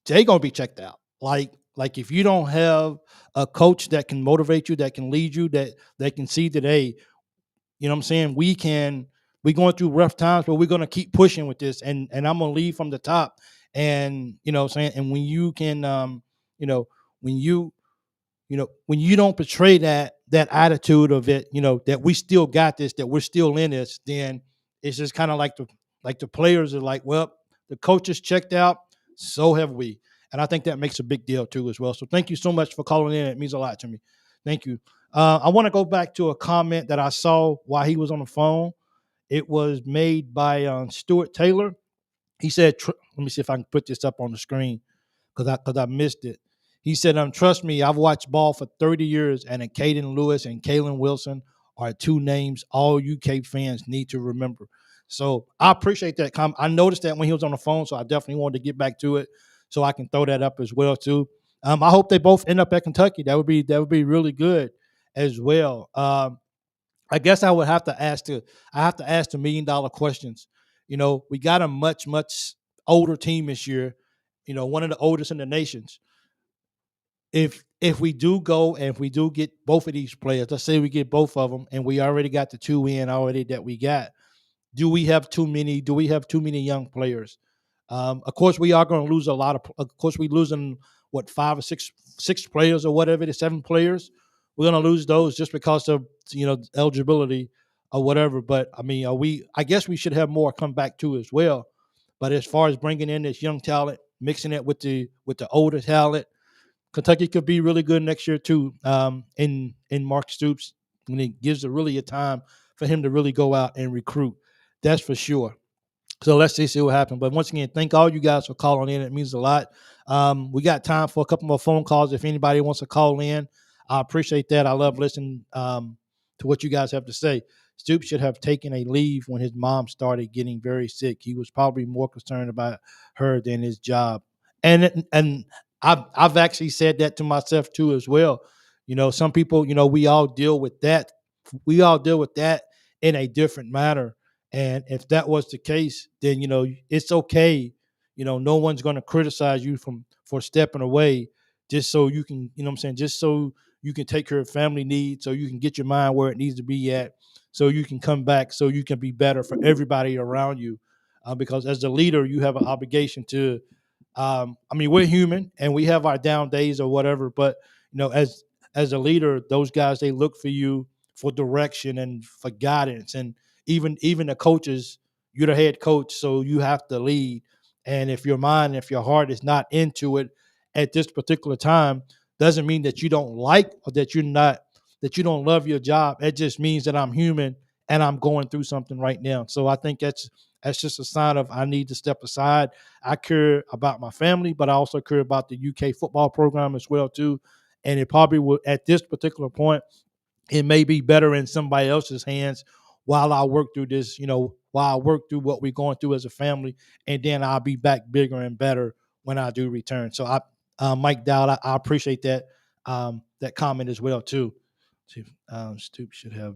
they're gonna be checked out. Like if you don't have a coach that can motivate you, that can lead you, that they can see that, hey, you know what I'm saying, we're going through rough times, but we're gonna keep pushing with this, and I'm gonna lead from the top. And you know what I'm saying, and when you can when you don't portray that attitude of it, that we still got this, that we're still in this, then it's just kind of like the players are like, well, the coach is checked out, so have we. And I think that makes a big deal too as well. So thank you so much for calling in. It means a lot to me. Thank you. I want to go back to a comment that I saw while he was on the phone. It was made by Stuart Taylor. He said, let me see if I can put this up on the screen because I missed it. He said, trust me, I've watched ball for 30 years, and Caden Lewis and Kalen Wilson are 2 names all UK fans need to remember. So I appreciate that comment. I noticed that when he was on the phone, so I definitely wanted to get back to it so I can throw that up as well too. I hope they both end up at Kentucky. That would be really good as well. I guess I would have to ask the $1 million questions. We got a much older team this year. One of the oldest in the nations. If we do go and if we do get both of these players, let's say we get both of them, and we already got the 2 in already that we got, do we have too many young players? Of course, we are going to lose a lot of course, we're losing 5 or 6 players or whatever it is, 7 players. We're going to lose those just because of eligibility or whatever. But I mean, I guess we should have more come back too as well. But as far as bringing in this young talent, mixing it with the older talent, Kentucky could be really good next year too. In Mark Stoops, when he gives a time for him to really go out and recruit, that's for sure. So let's see what happens. But once again, thank all you guys for calling in. It means a lot. We got time for a couple more phone calls. If anybody wants to call in, I appreciate that. I love listening to what you guys have to say. Stoops should have taken a leave when his mom started getting very sick. He was probably more concerned about her than his job. And I've actually said that to myself too as well. Some people, we all deal with that. We all deal with that in a different manner. And if that was the case, then, it's okay. No one's going to criticize you for stepping away just so you can, just so you can take care of family needs, so you can get your mind where it needs to be at, so you can come back, so you can be better for everybody around you. Because as the leader, you have an obligation to, we're human and we have our down days or whatever, but, as a leader, those guys, they look for you for direction and for guidance. And even the coaches, you're the head coach, so you have to lead. And if your mind, if your heart is not into it at this particular time, doesn't mean that you don't like or that you don't love your job. It just means that I'm human and I'm going through something right now. So I think that's just a sign of I need to step aside. I care about my family, but I also care about the UK football program as well too. And it probably will, at this particular point, it may be better in somebody else's hands, while I work through this, while I work through what we're going through as a family, and then I'll be back bigger and better when I do return. So Mike Dowd, I appreciate that comment as well too. Stoops should have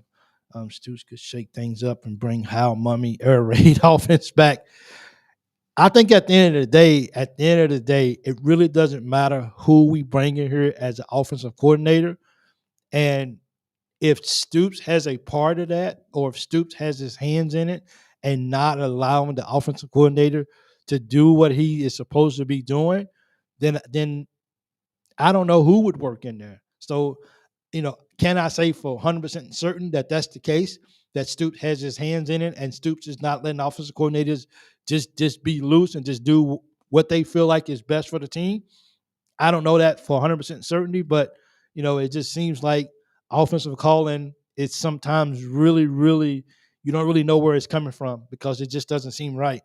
Stoops could shake things up and bring Hal Mummy air raid offense back. I think at the end of the day, it really doesn't matter who we bring in here as an offensive coordinator. And if Stoops has a part of that, or if Stoops has his hands in it and not allowing the offensive coordinator to do what he is supposed to be doing, then I don't know who would work in there. So, can I say for 100% certain that that's the case, that Stoops has his hands in it and Stoops is not letting offensive coordinators just be loose and just do what they feel like is best for the team? I don't know that for 100% certainty, but, it just seems like offensive calling is sometimes really, really, you don't really know where it's coming from because it just doesn't seem right.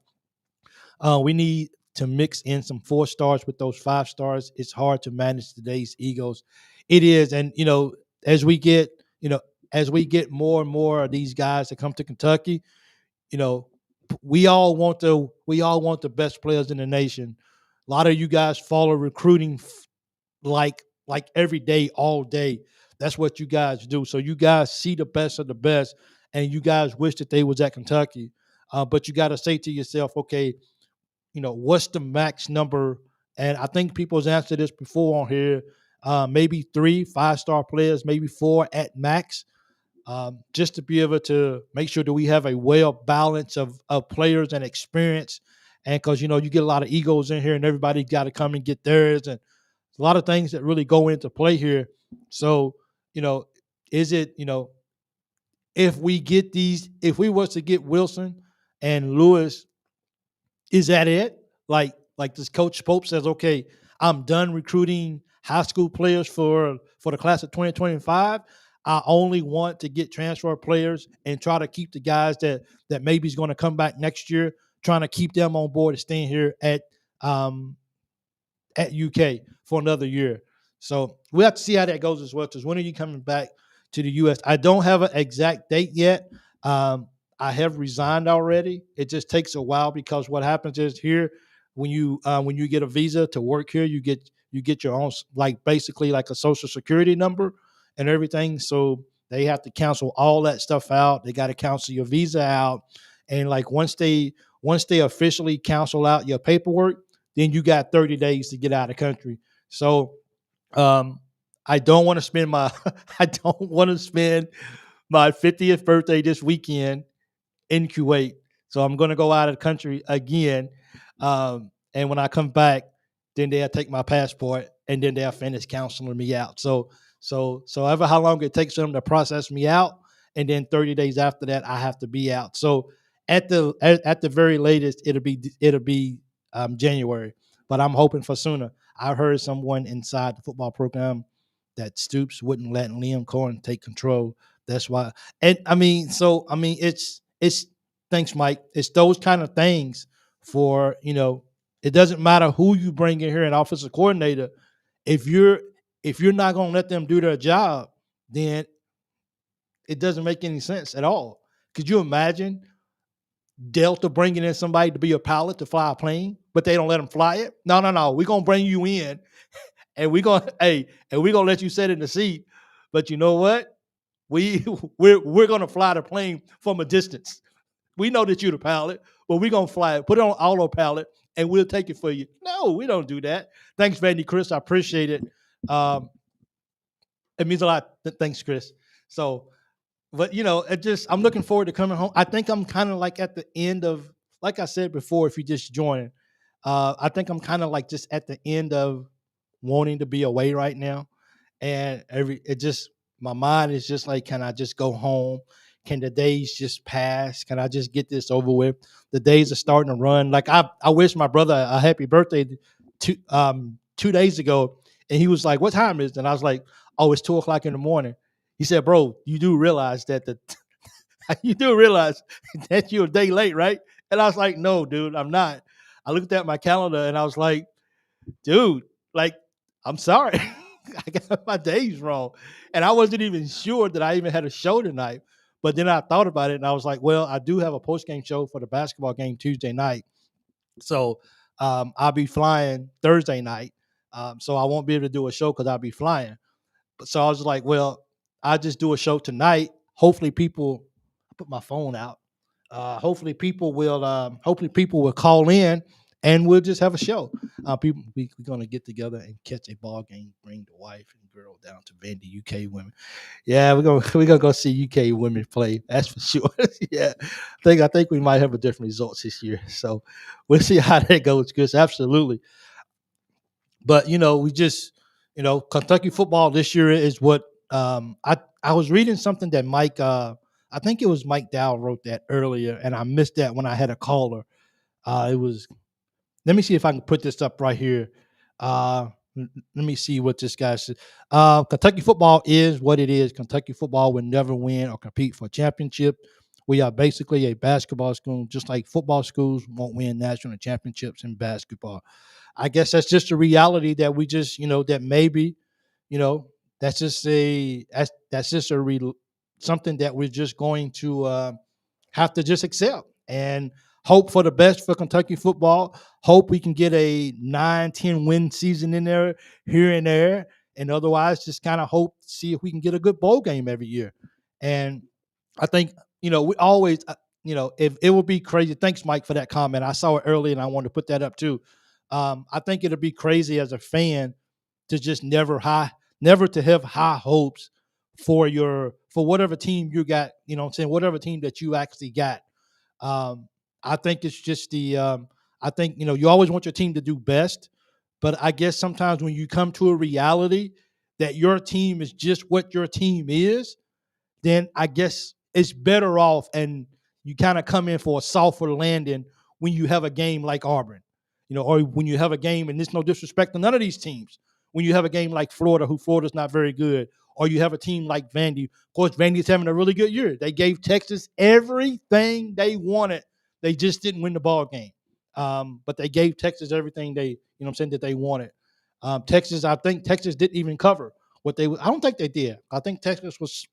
We need to mix in some 4 stars with those 5 stars. It's hard to manage today's egos. It is, and as we get, more and more of these guys that come to Kentucky, we all want the best players in the nation. A lot of you guys follow recruiting like every day, all day. That's what you guys do. So you guys see the best of the best, and you guys wish that they was at Kentucky. But you got to say to yourself, okay, what's the max number? And I think people's answered this before on here. Maybe 3 5-star players, maybe 4 at max, just to be able to make sure that we have a well balance of players and experience. And because, you get a lot of egos in here and everybody got to come and get theirs. And a lot of things that really go into play here. So, is it, if we was to get Wilson and Lewis, is that it? Like this Coach Pope says, okay, I'm done recruiting high school players for the class of 2025. I only want to get transfer players and try to keep the guys that maybe is going to come back next year, trying to keep them on board and staying here at UK for another year. So we have to see how that goes as well. Because when are you coming back to the US? I don't have an exact date yet. I have resigned already. It just takes a while because what happens is here, when you get a visa to work here, you get your own, basically like a social security number and everything. So they have to cancel all that stuff out. They got to cancel your visa out, and once they officially cancel out your paperwork, then you got 30 days to get out of the country. So I don't want to spend my 50th birthday this weekend in Kuwait. So I'm going to go out of the country again. And when I come back, then they'll take my passport and then they'll finish counseling me out. So ever how long it takes them to process me out, and then 30 days after that, I have to be out. So at the very latest, it'll be January, but I'm hoping for sooner. I heard someone inside the football program that Stoops wouldn't let Liam Cohen take control. That's why. And it's thanks, Mike. It's those kind of things for, it doesn't matter who you bring in here, an offensive coordinator. If you're not going to let them do their job, then it doesn't make any sense at all. Could you imagine Delta bringing in somebody to be a pilot to fly a plane, but they don't let them fly it? No. We're going to bring you in and we're going to let you sit in the seat. But you know what? We're going to fly the plane from a distance. We know that you're the pilot, but we're going to fly it, put it on autopilot, and we'll take it for you. No, we don't do that. Thanks, Vandy Chris. I appreciate it. It means a lot. Thanks, Chris. So, but I'm looking forward to coming home. I think I'm kind of at the end of, like I said before, if you just joined, I think I'm kind of just at the end of wanting to be away right now. And my mind is just can I just go home? Can the days just pass? Can I just get this over with? The days are starting to run. I wish my brother a happy birthday 2 days ago, and he was like, "What time is it?" And I was like, "Oh, it's 2:00 in the morning." He said, "Bro, you do realize that that you're a day late, right?" And I was like, "No, dude, I'm not." I looked at my calendar and I was like, "Dude, I'm sorry." I got my days wrong. And I wasn't even sure that I even had a show tonight. But then I thought about it, and I was like, well, I do have a post-game show for the basketball game Tuesday night. So I'll be flying Thursday night. So I won't be able to do a show because I'll be flying. But so I was like, well, I'll just do a show tonight. Hopefully people – I put my phone out. Hopefully people will call in, and we'll just have a show. We're gonna get together and catch a ball game. Bring the wife and girl down to Vandy UK women. Yeah, we're gonna go see UK women play. That's for sure. Yeah, I think we might have a different results this year. So we'll see how that goes. Because absolutely. But we just Kentucky football this year is what I was reading something that Mike. I think it was Mike Dow wrote that earlier, and I missed that when I had a caller. It was. Let me see if I can put this up right here. Let me see what this guy said. Kentucky football is what it is. Kentucky football will never win or compete for a championship. We are basically a basketball school, just like football schools won't win national championships in basketball. I guess that's just a reality that we just, that maybe, that's just something that we're just going to have to just accept and hope for the best for Kentucky football. Hope we can get a 9-10 win season in there here and there. And otherwise, just kind of hope to see if we can get a good bowl game every year. And I think, we always, if it would be crazy. Thanks, Mike, for that comment. I saw it early and I wanted to put that up too. I think it'll be crazy as a fan to just never to have high hopes for whatever team you got, whatever team that you actually got. I think it's just I think, you always want your team to do best, but I guess sometimes when you come to a reality that your team is just what your team is, then I guess it's better off and you kind of come in for a softer landing when you have a game like Auburn, or when you have a game, and there's no disrespect to none of these teams, when you have a game like Florida, who Florida's not very good, or you have a team like Vandy. Of course, Vandy's having a really good year. They gave Texas everything they wanted. They just didn't win the ball game. But they gave Texas everything that they wanted. Texas, I think Texas didn't even cover what I don't think they did. I think Texas was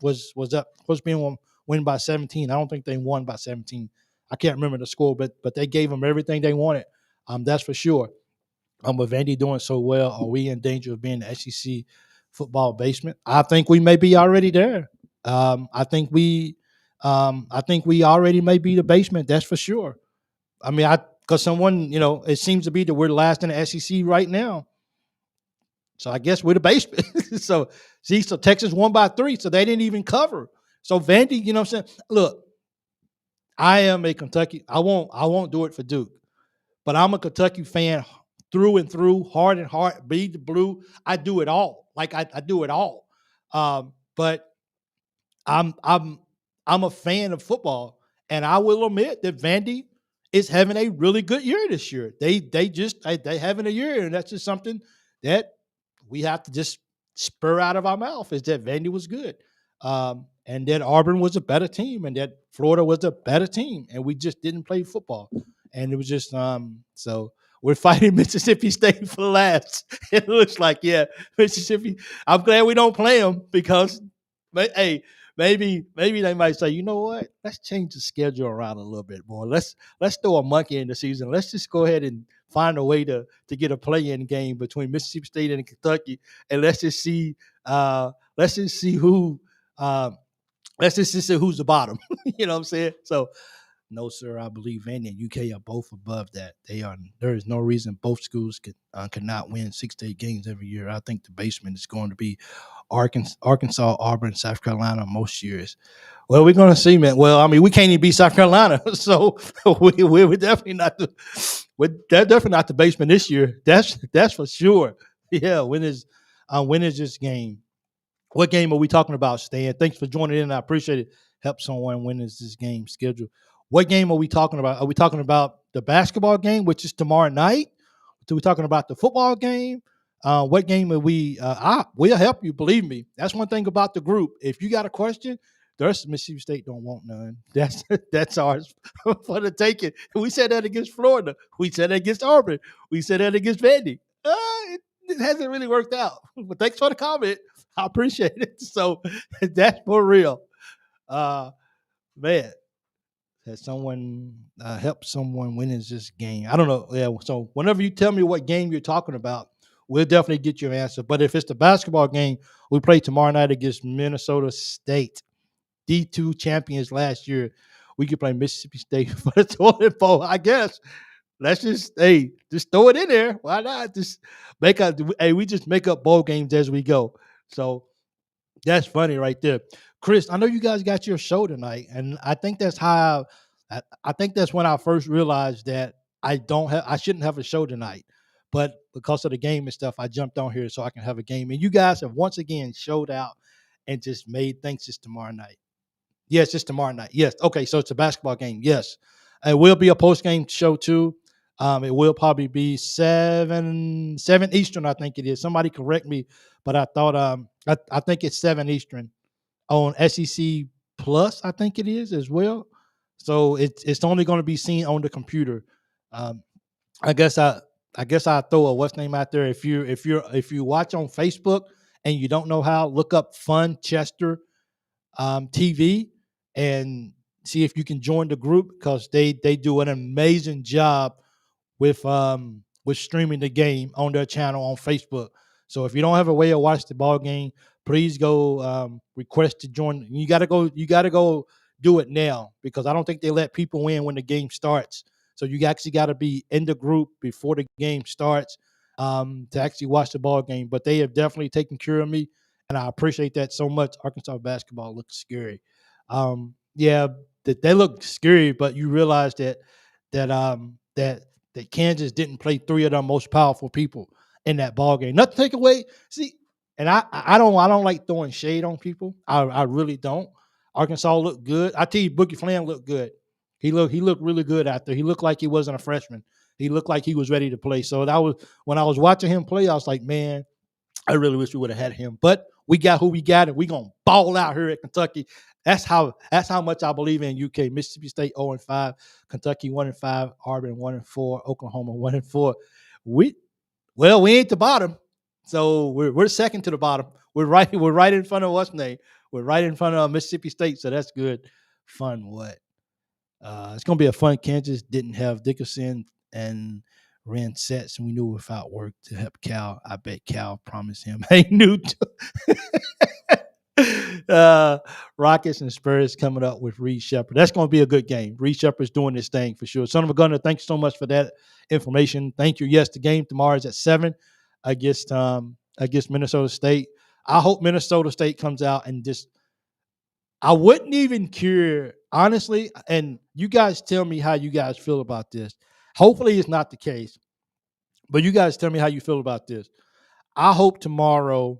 up, supposed to be win by 17. I don't think they won by 17. I can't remember the score, but they gave them everything they wanted. That's for sure. With Vandy doing so well, are we in danger of being the SEC football basement? I think we may be already there. I think we already may be the basement. That's for sure. I mean, because someone, it seems to be that we're last in the SEC right now. So I guess we're the basement. So Texas won by 3, so they didn't even cover. So Vandy, what I'm saying? Look, I am a Kentucky. I won't do it for Duke, but I'm a Kentucky fan through and through, heart and heart, bleed the blue. I do it all. Like I do it all. But I'm a fan of football, and I will admit that Vandy is having a really good year this year. They having a year, and that's just something that we have to just spur out of our mouth, is that Vandy was good. And that Auburn was a better team, and that Florida was a better team, and we just didn't play football. And it was just so we're fighting Mississippi State for last. It looks like, yeah, Mississippi. I'm glad we don't play them because, hey, maybe they might say, you know what? Let's change the schedule around a little bit more. Let's throw a monkey in the season. Let's just go ahead and find a way to get a play-in game between Mississippi State and Kentucky, and let's just see who. Let's just see who's the bottom. You know what I'm saying? So, no, sir. I believe Vandy and UK are both above that. There is no reason both schools could not win 6 to 8 games every year. I think the basement is going to be Arkansas, Auburn, South Carolina most years. Well, we're going to see, man. Well, I mean, we can't even beat South Carolina, so we're definitely not they're definitely not the basement this year. That's for sure. Yeah. When is this game? What game are we talking about, Stan? Thanks for joining in. I appreciate it. Help someone. When is this game scheduled? What game are we talking about? Are we talking about the basketball game, which is tomorrow night? Are we talking about the football game? What game are we? We'll help you. Believe me. That's one thing about the group. If you got a question, the rest of Mississippi State don't want none. That's ours for the taking. We said that against Florida. We said that against Auburn. We said that against Vandy. It hasn't really worked out. But thanks for the comment. I appreciate it. So that's for real. Man, has someone help someone win this game? I don't know. Yeah. So whenever you tell me what game you're talking about, we'll definitely get your answer. But if it's the basketball game, we play tomorrow night against Minnesota State, D2 champions last year. We could play Mississippi State for the toilet bowl, I guess. Let's just just throw it in there. Why not? Just we just make up bowl games as we go. So that's funny right there. Chris, I know you guys got your show tonight, and I think that's how I think that's when I first realized that I shouldn't have a show tonight. But because of the game and stuff, I jumped on here so I can have a game. And you guys have once again showed out and just made things just tomorrow night. Yes, it's tomorrow night. Yes. Okay, so it's a basketball game. Yes. It will be a post-game show too. It will probably be 7 Eastern, I think it is. Somebody correct me, but I thought I think it's 7 Eastern on SEC Plus, I think it is as well. So it's only going to be seen on the computer. Um, I guess I throw a what's name out there. If you watch on Facebook and you don't know how, look up Fun Chester TV and see if you can join the group because they do an amazing job with streaming the game on their channel on Facebook. So if you don't have a way to watch the ball game, please go request to join. You gotta go do it now because I don't think they let people in when the game starts. So you actually got to be in the group before the game starts to actually watch the ball game. But they have definitely taken care of me, and I appreciate that so much. Arkansas basketball looks scary. Yeah, they look scary, but you realize that Kansas didn't play three of their most powerful people in that ball game. Not to take away, see, and I don't like throwing shade on people. I really don't. Arkansas looked good. I tell you, Boogie Flam looked good. He looked really good out there. He looked like he wasn't a freshman. He looked like he was ready to play. So that was when I was watching him play, I was like, man, I really wish we would have had him. But we got who we got, and we're gonna ball out here at Kentucky. That's how much I believe in UK. Mississippi State 0-5, Kentucky 1-5, Auburn 1-4, Oklahoma 1-4. We ain't the bottom, so we're second to the bottom. We're right in front of what's name. We're right in front of Mississippi State, so that's good. Fun what? It's gonna be a fun. Kansas didn't have Dickerson and ran sets, and we knew without work to help Cal. I bet Cal promised him a new Rockets and Spurs coming up with Reed Shepherd. That's going to be a good game. Reed Shepherd's doing this thing for sure. Son of a Gunner, thank you so much for that information. Thank you. Yes, the game tomorrow is at 7 against Minnesota State. I hope Minnesota State comes out and just I wouldn't even care, honestly, and you guys tell me how you guys feel about this. Hopefully it's not the case, but you guys tell me how you feel about this. I hope tomorrow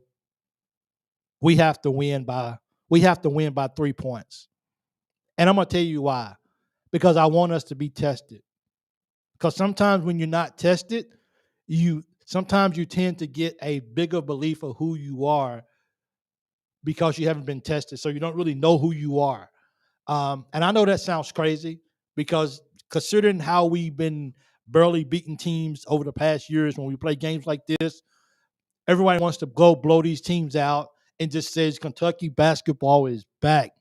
we have to win by 3 points. And I'm going to tell you why. Because I want us to be tested. Because sometimes when you're not tested, sometimes you tend to get a bigger belief of who you are because you haven't been tested. So you don't really know who you are. And I know that sounds crazy because considering how we've been barely beating teams over the past years when we play games like this, everybody wants to go blow these teams out and just says Kentucky basketball is back.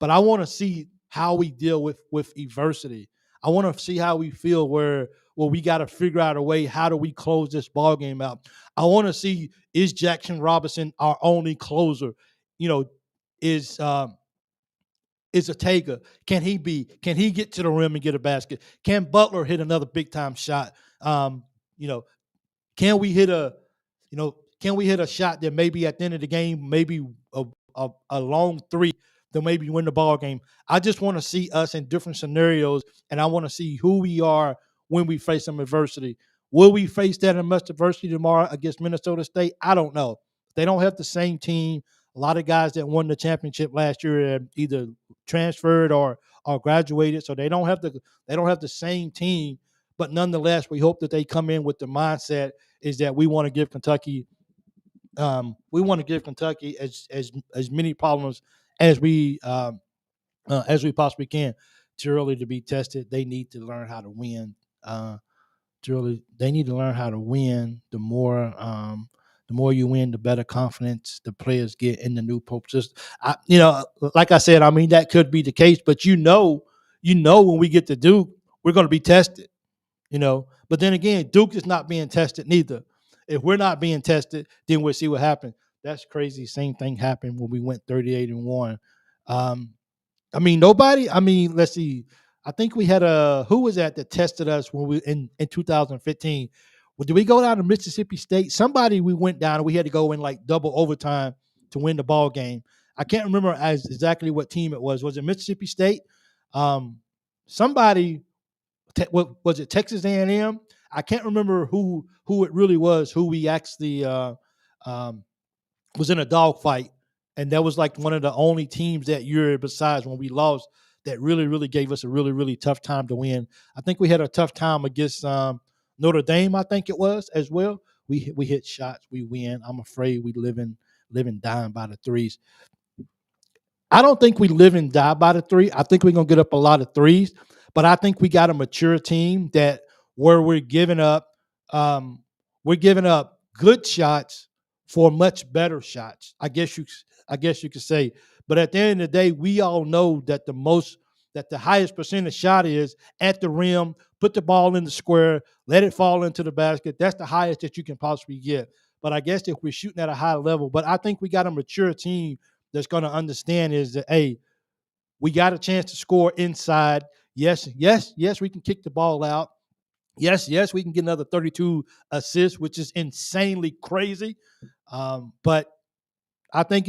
But I want to see how we deal with adversity. I want to see how we feel where we got to figure out a way, how do we close this ball game out? I want to see, is Jackson Robinson our only closer? Is 𝐀𝐫𝐭𝐒𝐜𝐢𝐞𝐧𝐜𝐞𝐖𝐞𝐞𝐤𝐥𝐲? Can he get to the rim and get a basket? Can Butler hit another big time shot? Can we hit a shot that maybe at the end of the game, maybe a long three to maybe win the ball game? I just want to see us in different scenarios, and I want to see who we are when we face some adversity. Will we face that in much adversity tomorrow against Minnesota State? I don't know. They don't have the same team. A lot of guys that won the championship last year have either transferred or graduated, so they don't have the same team. But nonetheless, we hope that they come in with the mindset is that we want to give Kentucky as many problems as we possibly can. Too early to be tested. They need to learn how to win. They need to learn how to win. The the more you win, the better confidence the players get in the new Pope system. Like I said, I mean, that could be the case, but when we get to Duke, we're going to be tested. But then again, Duke is not being tested neither. If we're not being tested, then we'll see what happens. That's crazy. Same thing happened when we went 38-1. Let's see. I think we had who was that tested us when we in 2015? Well, did we go down to Mississippi State? Somebody we went down and we had to go in like double overtime to win the ball game. I can't remember exactly what team it was. Was it Mississippi State? Somebody was it Texas A&M? I can't remember who it really was. Who we actually was in a dogfight, and that was like one of the only teams that year besides when we lost that really, really gave us a really, really tough time to win. I think we had a tough time against Notre Dame, I think it was as well. We hit shots, we win. I'm afraid we live and dying by the threes. I don't think we live and die by the three. I think we're gonna get up a lot of threes, but I think we got a mature team that where we're giving up good shots for much better shots. I guess you could say. But at the end of the day, we all know that the highest percentage shot is at the rim, put the ball in the square, let it fall into the basket. That's the highest that you can possibly get. But I guess if we're shooting at a high level, but I think we got a mature team that's going to understand is that, hey, we got a chance to score inside. Yes, we can kick the ball out. Yes, we can get another 32 assists, which is insanely crazy. But I think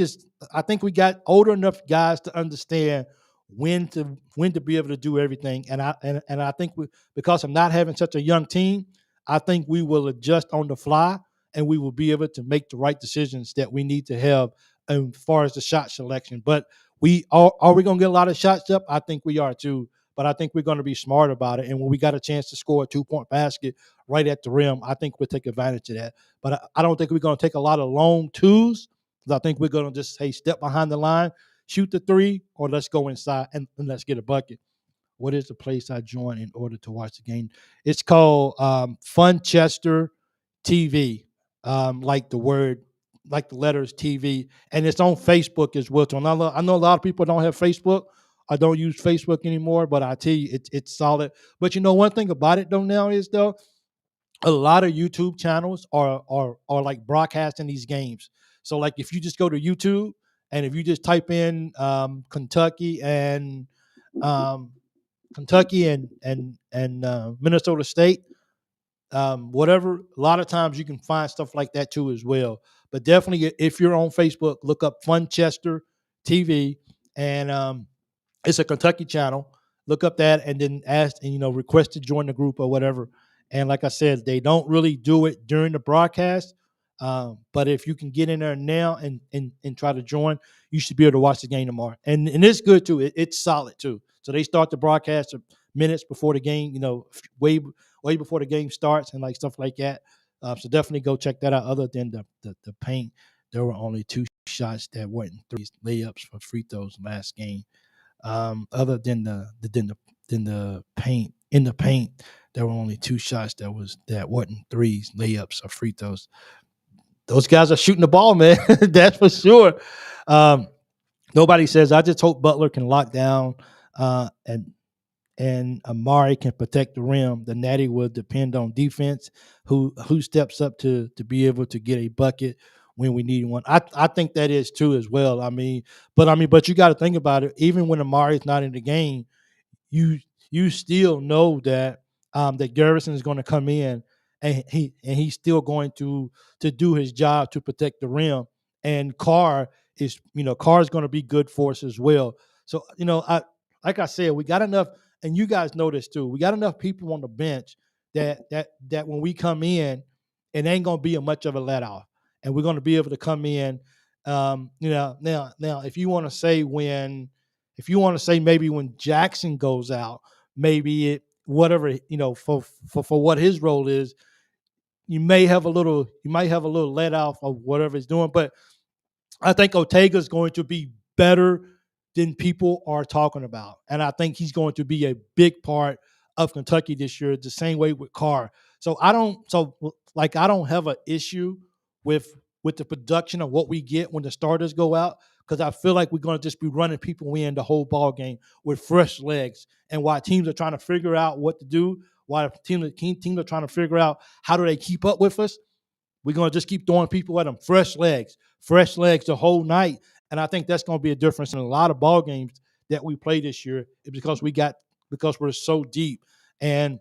we got older enough guys to understand when to be able to do everything. And I think because of not having such a young team, I think we will adjust on the fly and we will be able to make the right decisions that we need to have as far as the shot selection. But are we going to get a lot of shots up? I think we are too. But I think we're going to be smart about it. And when we got a chance to score a 2-point basket right at the rim, I think we'll take advantage of that. But I don't think we're going to take a lot of long twos. I think we're going to just, step behind the line, shoot the three, or let's go inside and let's get a bucket. What is the place I join in order to watch the game? It's called Funchester TV, like the letters TV, and it's on Facebook as well. So I know a lot of people don't have Facebook. I don't use Facebook anymore, but I tell you, it's solid. But one thing about it now is a lot of YouTube channels are like broadcasting these games. So like if you just go to YouTube and if you just type in Kentucky and Minnesota State, whatever, a lot of times you can find stuff like that too as well. But definitely, if you're on Facebook, look up Funchester TV, and it's a Kentucky channel. Look up that and then ask and request to join the group or whatever. And like I said, they don't really do it during the broadcast. But if you can get in there now and try to join, you should be able to watch the game tomorrow. And it's good too. It's solid too. So they start the broadcast minutes before the game, way before the game starts and like stuff like that. So definitely go check that out. Other than the paint, there were only 2 shots that weren't threes, layups for free throws last game. Other than the paint, in the paint, there were only 2 shots that wasn't threes, layups, or free throws. Those guys are shooting the ball, man. That's for sure. Nobody says, I just hope Butler can lock down and Amari can protect the rim. The Natty will depend on defense, who steps up to be able to get a bucket when we need one. I think that is true as well. But you got to think about it. Even when Amari's not in the game, you still know that that Garrison is going to come in and he's still going to do his job to protect the rim. And Carr is going to be good for us as well. So like I said, we got enough, and you guys know this too. We got enough people on the bench that when we come in, it ain't going to be much of a let off, and we're going to be able to come in. Now, if you want to say maybe when Jackson goes out, maybe whatever for what his role is, you might have a little let off of whatever he's doing. But I think Ortega is going to be better than people are talking about, and I think he's going to be a big part of Kentucky this year. The same way with Carr. So I don't have an issue with with the production of what we get when the starters go out, because I feel like we're going to just be running people in the whole ball game with fresh legs. And while teams are trying to figure out what to do, while teams are trying to figure out how do they keep up with us, we're going to just keep throwing people at them. Fresh legs the whole night. And I think that's going to be a difference in a lot of ball games that we play this year because we're so deep. And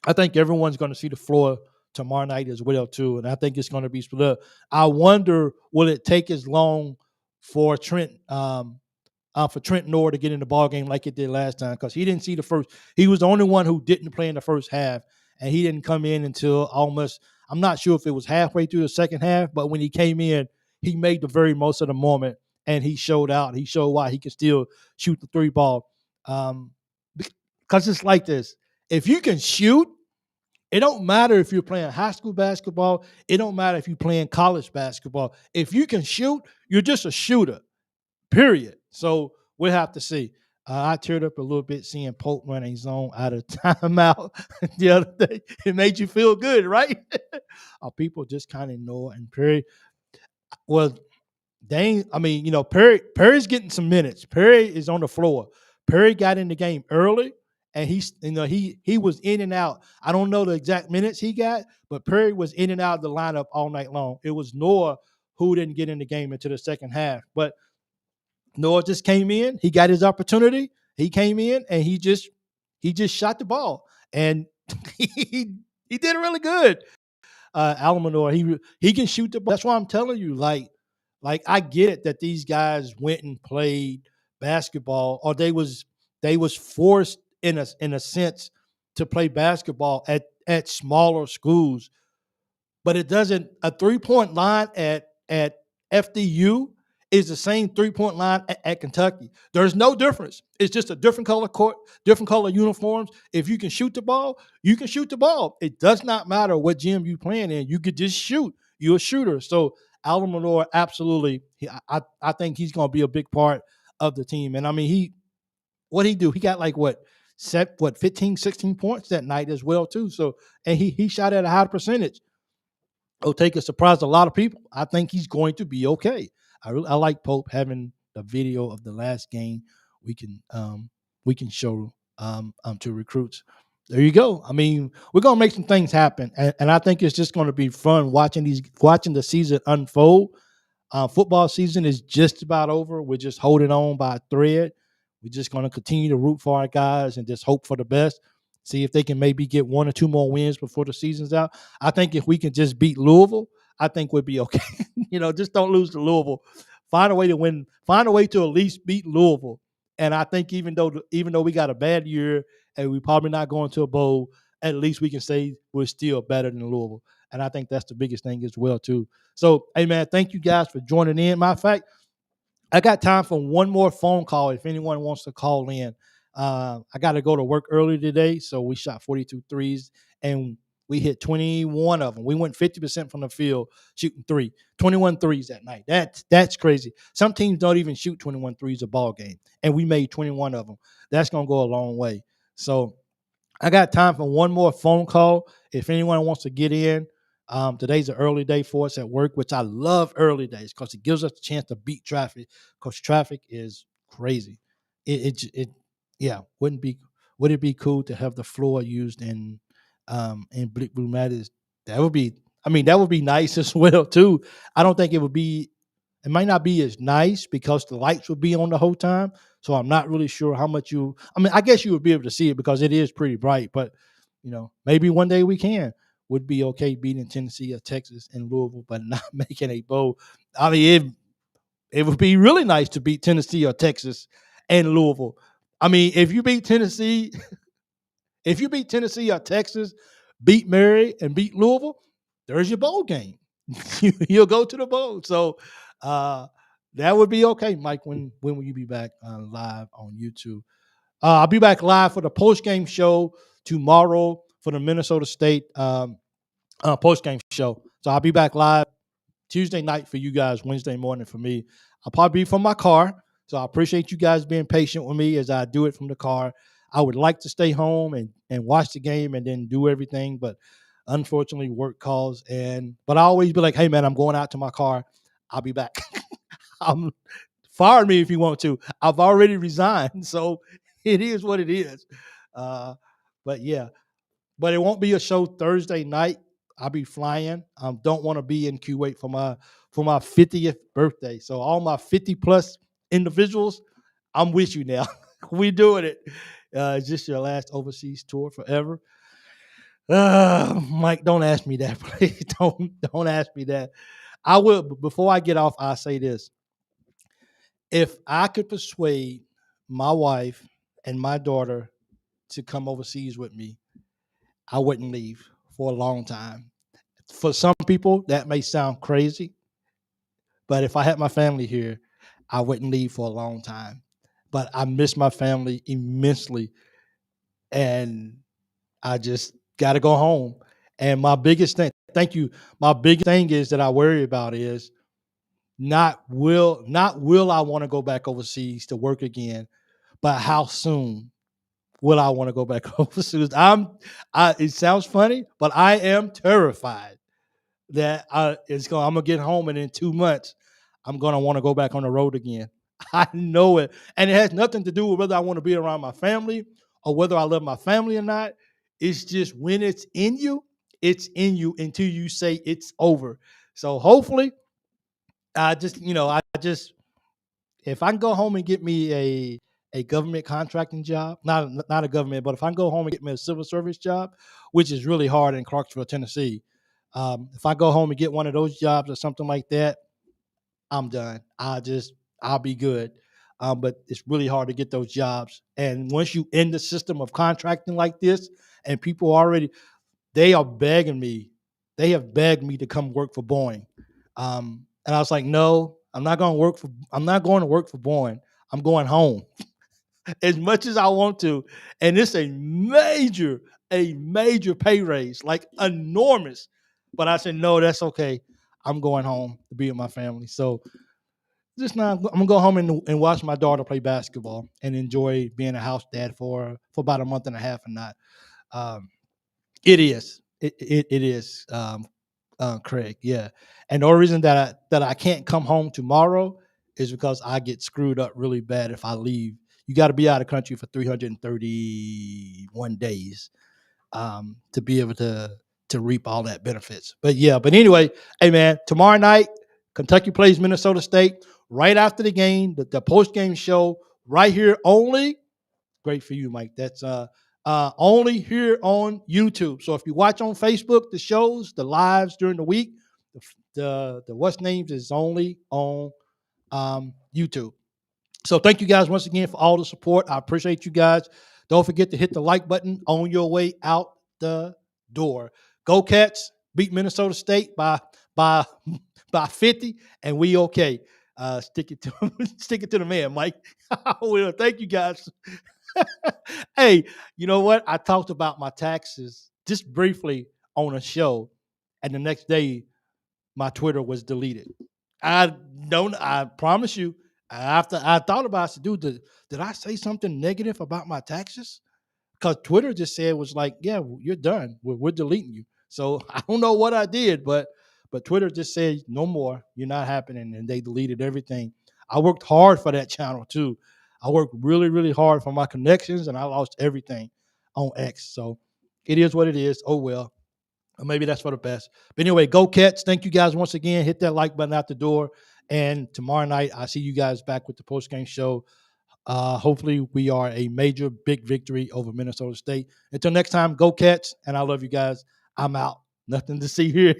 I think everyone's going to see the floor tomorrow night as well, too. And I think it's going to be split up. I wonder, will it take as long for Trent Noor to get in the ball game like it did last time? Because he didn't see the first. He was the only one who didn't play in the first half, and he didn't come in until almost, I'm not sure if it was halfway through the second half, but when he came in, he made the very most of the moment, and he showed out. He showed why he could still shoot the three ball. Because it's like this. If you can shoot, it don't matter if you're playing high school basketball. It don't matter if you're playing college basketball. If you can shoot, you're just a shooter, period. So we'll have to see. I teared up a little bit seeing Pope running zone out of timeout the other day. It made you feel good, right? People just kind of know it. And Perry, well, Perry's getting some minutes. Perry is on the floor. Perry got in the game early, and he was in and out. I don't know the exact minutes he got, but Perry was in and out of the lineup all night long. It was Noah who didn't get in the game until the second half. But Noah just came in. He got his opportunity. He came in, and he just shot the ball, and he did really good. Almanor, he can shoot the ball. That's why I'm telling you, like I get it that these guys went and played basketball, or they was forced in a sense to play basketball at smaller schools. But it doesn't. A 3-point line at FDU is the same 3-point line at Kentucky. There's no difference. It's just a different color court, different color uniforms. If you can shoot the ball, you can shoot the ball. It does not matter what gym you playing in. You could just shoot. You're a shooter. So Alan Manor, absolutely. I think he's going to be a big part of the team. And I mean, what he do? He got 15, 16 points that night as well too. So, and he shot at a high percentage. It'll take a surprise to a lot of people. I think he's going to be okay. I like Pope having the video of the last game. We can show to recruits. There you go. I mean, we're gonna make some things happen, and I think it's just going to be fun watching the season unfold. Football season is just about over. We're just holding on by a thread. We're just going to continue to root for our guys and just hope for the best. See if they can maybe get 1 or 2 more wins before the season's out. I think if we can just beat Louisville, I think we'll be okay. Just don't lose to Louisville. Find a way to win. Find a way to at least beat Louisville. And I think even though we got a bad year and we're probably not going to a bowl, at least we can say we're still better than Louisville. And I think that's the biggest thing as well, too. So, hey, man, thank you guys for joining in. Matter of fact, I got time for one more phone call if anyone wants to call in. I got to go to work early today, so we shot 42 threes, and we hit 21 of them. We went 50% from the field shooting 21 threes that night. That's crazy. Some teams don't even shoot 21 threes a ball game, and we made 21 of them. That's going to go a long way. So I got time for one more phone call if anyone wants to get in. Today's an early day for us at work, which I love early days because it gives us a chance to beat traffic because traffic is crazy. Would it be cool to have the floor used in Blick Blue Matters? That would be nice as well too. I don't think it might not be as nice because the lights would be on the whole time. So I'm not really sure how much I guess you would be able to see it because it is pretty bright, but maybe one day we can. Would be okay beating Tennessee or Texas and Louisville, but not making a bowl. I mean, it would be really nice to beat Tennessee or Texas and Louisville. I mean, if you beat Tennessee or Texas, beat Mary and beat Louisville, there's your bowl game. You'll go to the bowl. So that would be okay, Mike. When will you be back live on YouTube? I'll be back live for the post-game show tomorrow for the Minnesota State post-game show. So I'll be back live Tuesday night for you guys, Wednesday morning for me. I'll probably be from my car. So I appreciate you guys being patient with me as I do it from the car. I would like to stay home and watch the game and then do everything, but unfortunately, work calls, but I always be like, "Hey, man, I'm going out to my car. I'll be back." Fire me if you want to. I've already resigned, so it is what it is. But yeah, but it won't be a show Thursday night. I'll be flying. Don't want to be in Kuwait for my 50th birthday. So all my 50 plus individuals, I'm with you now. We doing it. Is this your last overseas tour forever? Mike, don't ask me that, please. Don't ask me that. I will. Before I get off, I'll say this: if I could persuade my wife and my daughter to come overseas with me, I wouldn't leave for a long time. For some people, that may sound crazy, but if I had my family here, I wouldn't leave for a long time. But I miss my family immensely, and I just got to go home. And my biggest thing, thank you. My biggest thing is that I worry about is not will I want to go back overseas to work again, but how soon will I want to go back overseas? It sounds funny, but I am terrified that I'm gonna get home and in 2 months I'm gonna want to go back on the road again. I know it, and it has nothing to do with whether I want to be around my family or whether I love my family or not. It's just when it's in you until you say it's over. So hopefully, I just if I can go home and get me a government contracting job, not a government, but if I can go home and get me a civil service job, which is really hard in Clarksville, Tennessee. If I go home and get one of those jobs or something like that, I'm done. I'll be good. But it's really hard to get those jobs. And once you in the system of contracting like this, and people already they are begging me, they have begged me to come work for Boeing. And I was like, no, I'm not going to work for Boeing. I'm going home as much as I want to. And it's a major pay raise, like enormous. But I said, no, that's okay. I'm going home to be with my family. So just now, I'm gonna go home and watch my daughter play basketball and enjoy being a house dad for about a month and a half and not. Um, it is, Craig. Yeah, and the only reason that I can't come home tomorrow is because I get screwed up really bad if I leave. You got to be out of country for 331 days to be able to reap all that benefits. But yeah, but anyway, hey man, tomorrow night Kentucky plays Minnesota State right after the game, the post game show right here only. Great for you, Mike. That's only here on YouTube. So if you watch on Facebook, the shows, the lives during the week, the what's names is only on YouTube. So thank you guys once again for all the support. I appreciate you guys. Don't forget to hit the like button on your way out the door. Go Cats! Beat Minnesota State by by 50, and we okay. Stick it to stick it to the man, Mike. I will. Thank you guys. Hey, you know what? I talked about my taxes just briefly on a show, and the next day my Twitter was deleted. I promise you, after I thought about it, I said, dude, did I say something negative about my taxes? Because Twitter just said was like, yeah, you're done. We're deleting you. So I don't know what I did, but Twitter just said no more. You're not happening, and they deleted everything. I worked hard for that channel too. I worked really, really hard for my connections, and I lost everything on X. So it is what it is. Oh well. Or maybe that's for the best. But anyway, go Cats. Thank you guys once again. Hit that like button out the door. And tomorrow night, I see you guys back with the post-game show. Hopefully, we are a major, big victory over Minnesota State. Until next time, go Cats. And I love you guys. I'm out. Nothing to see here.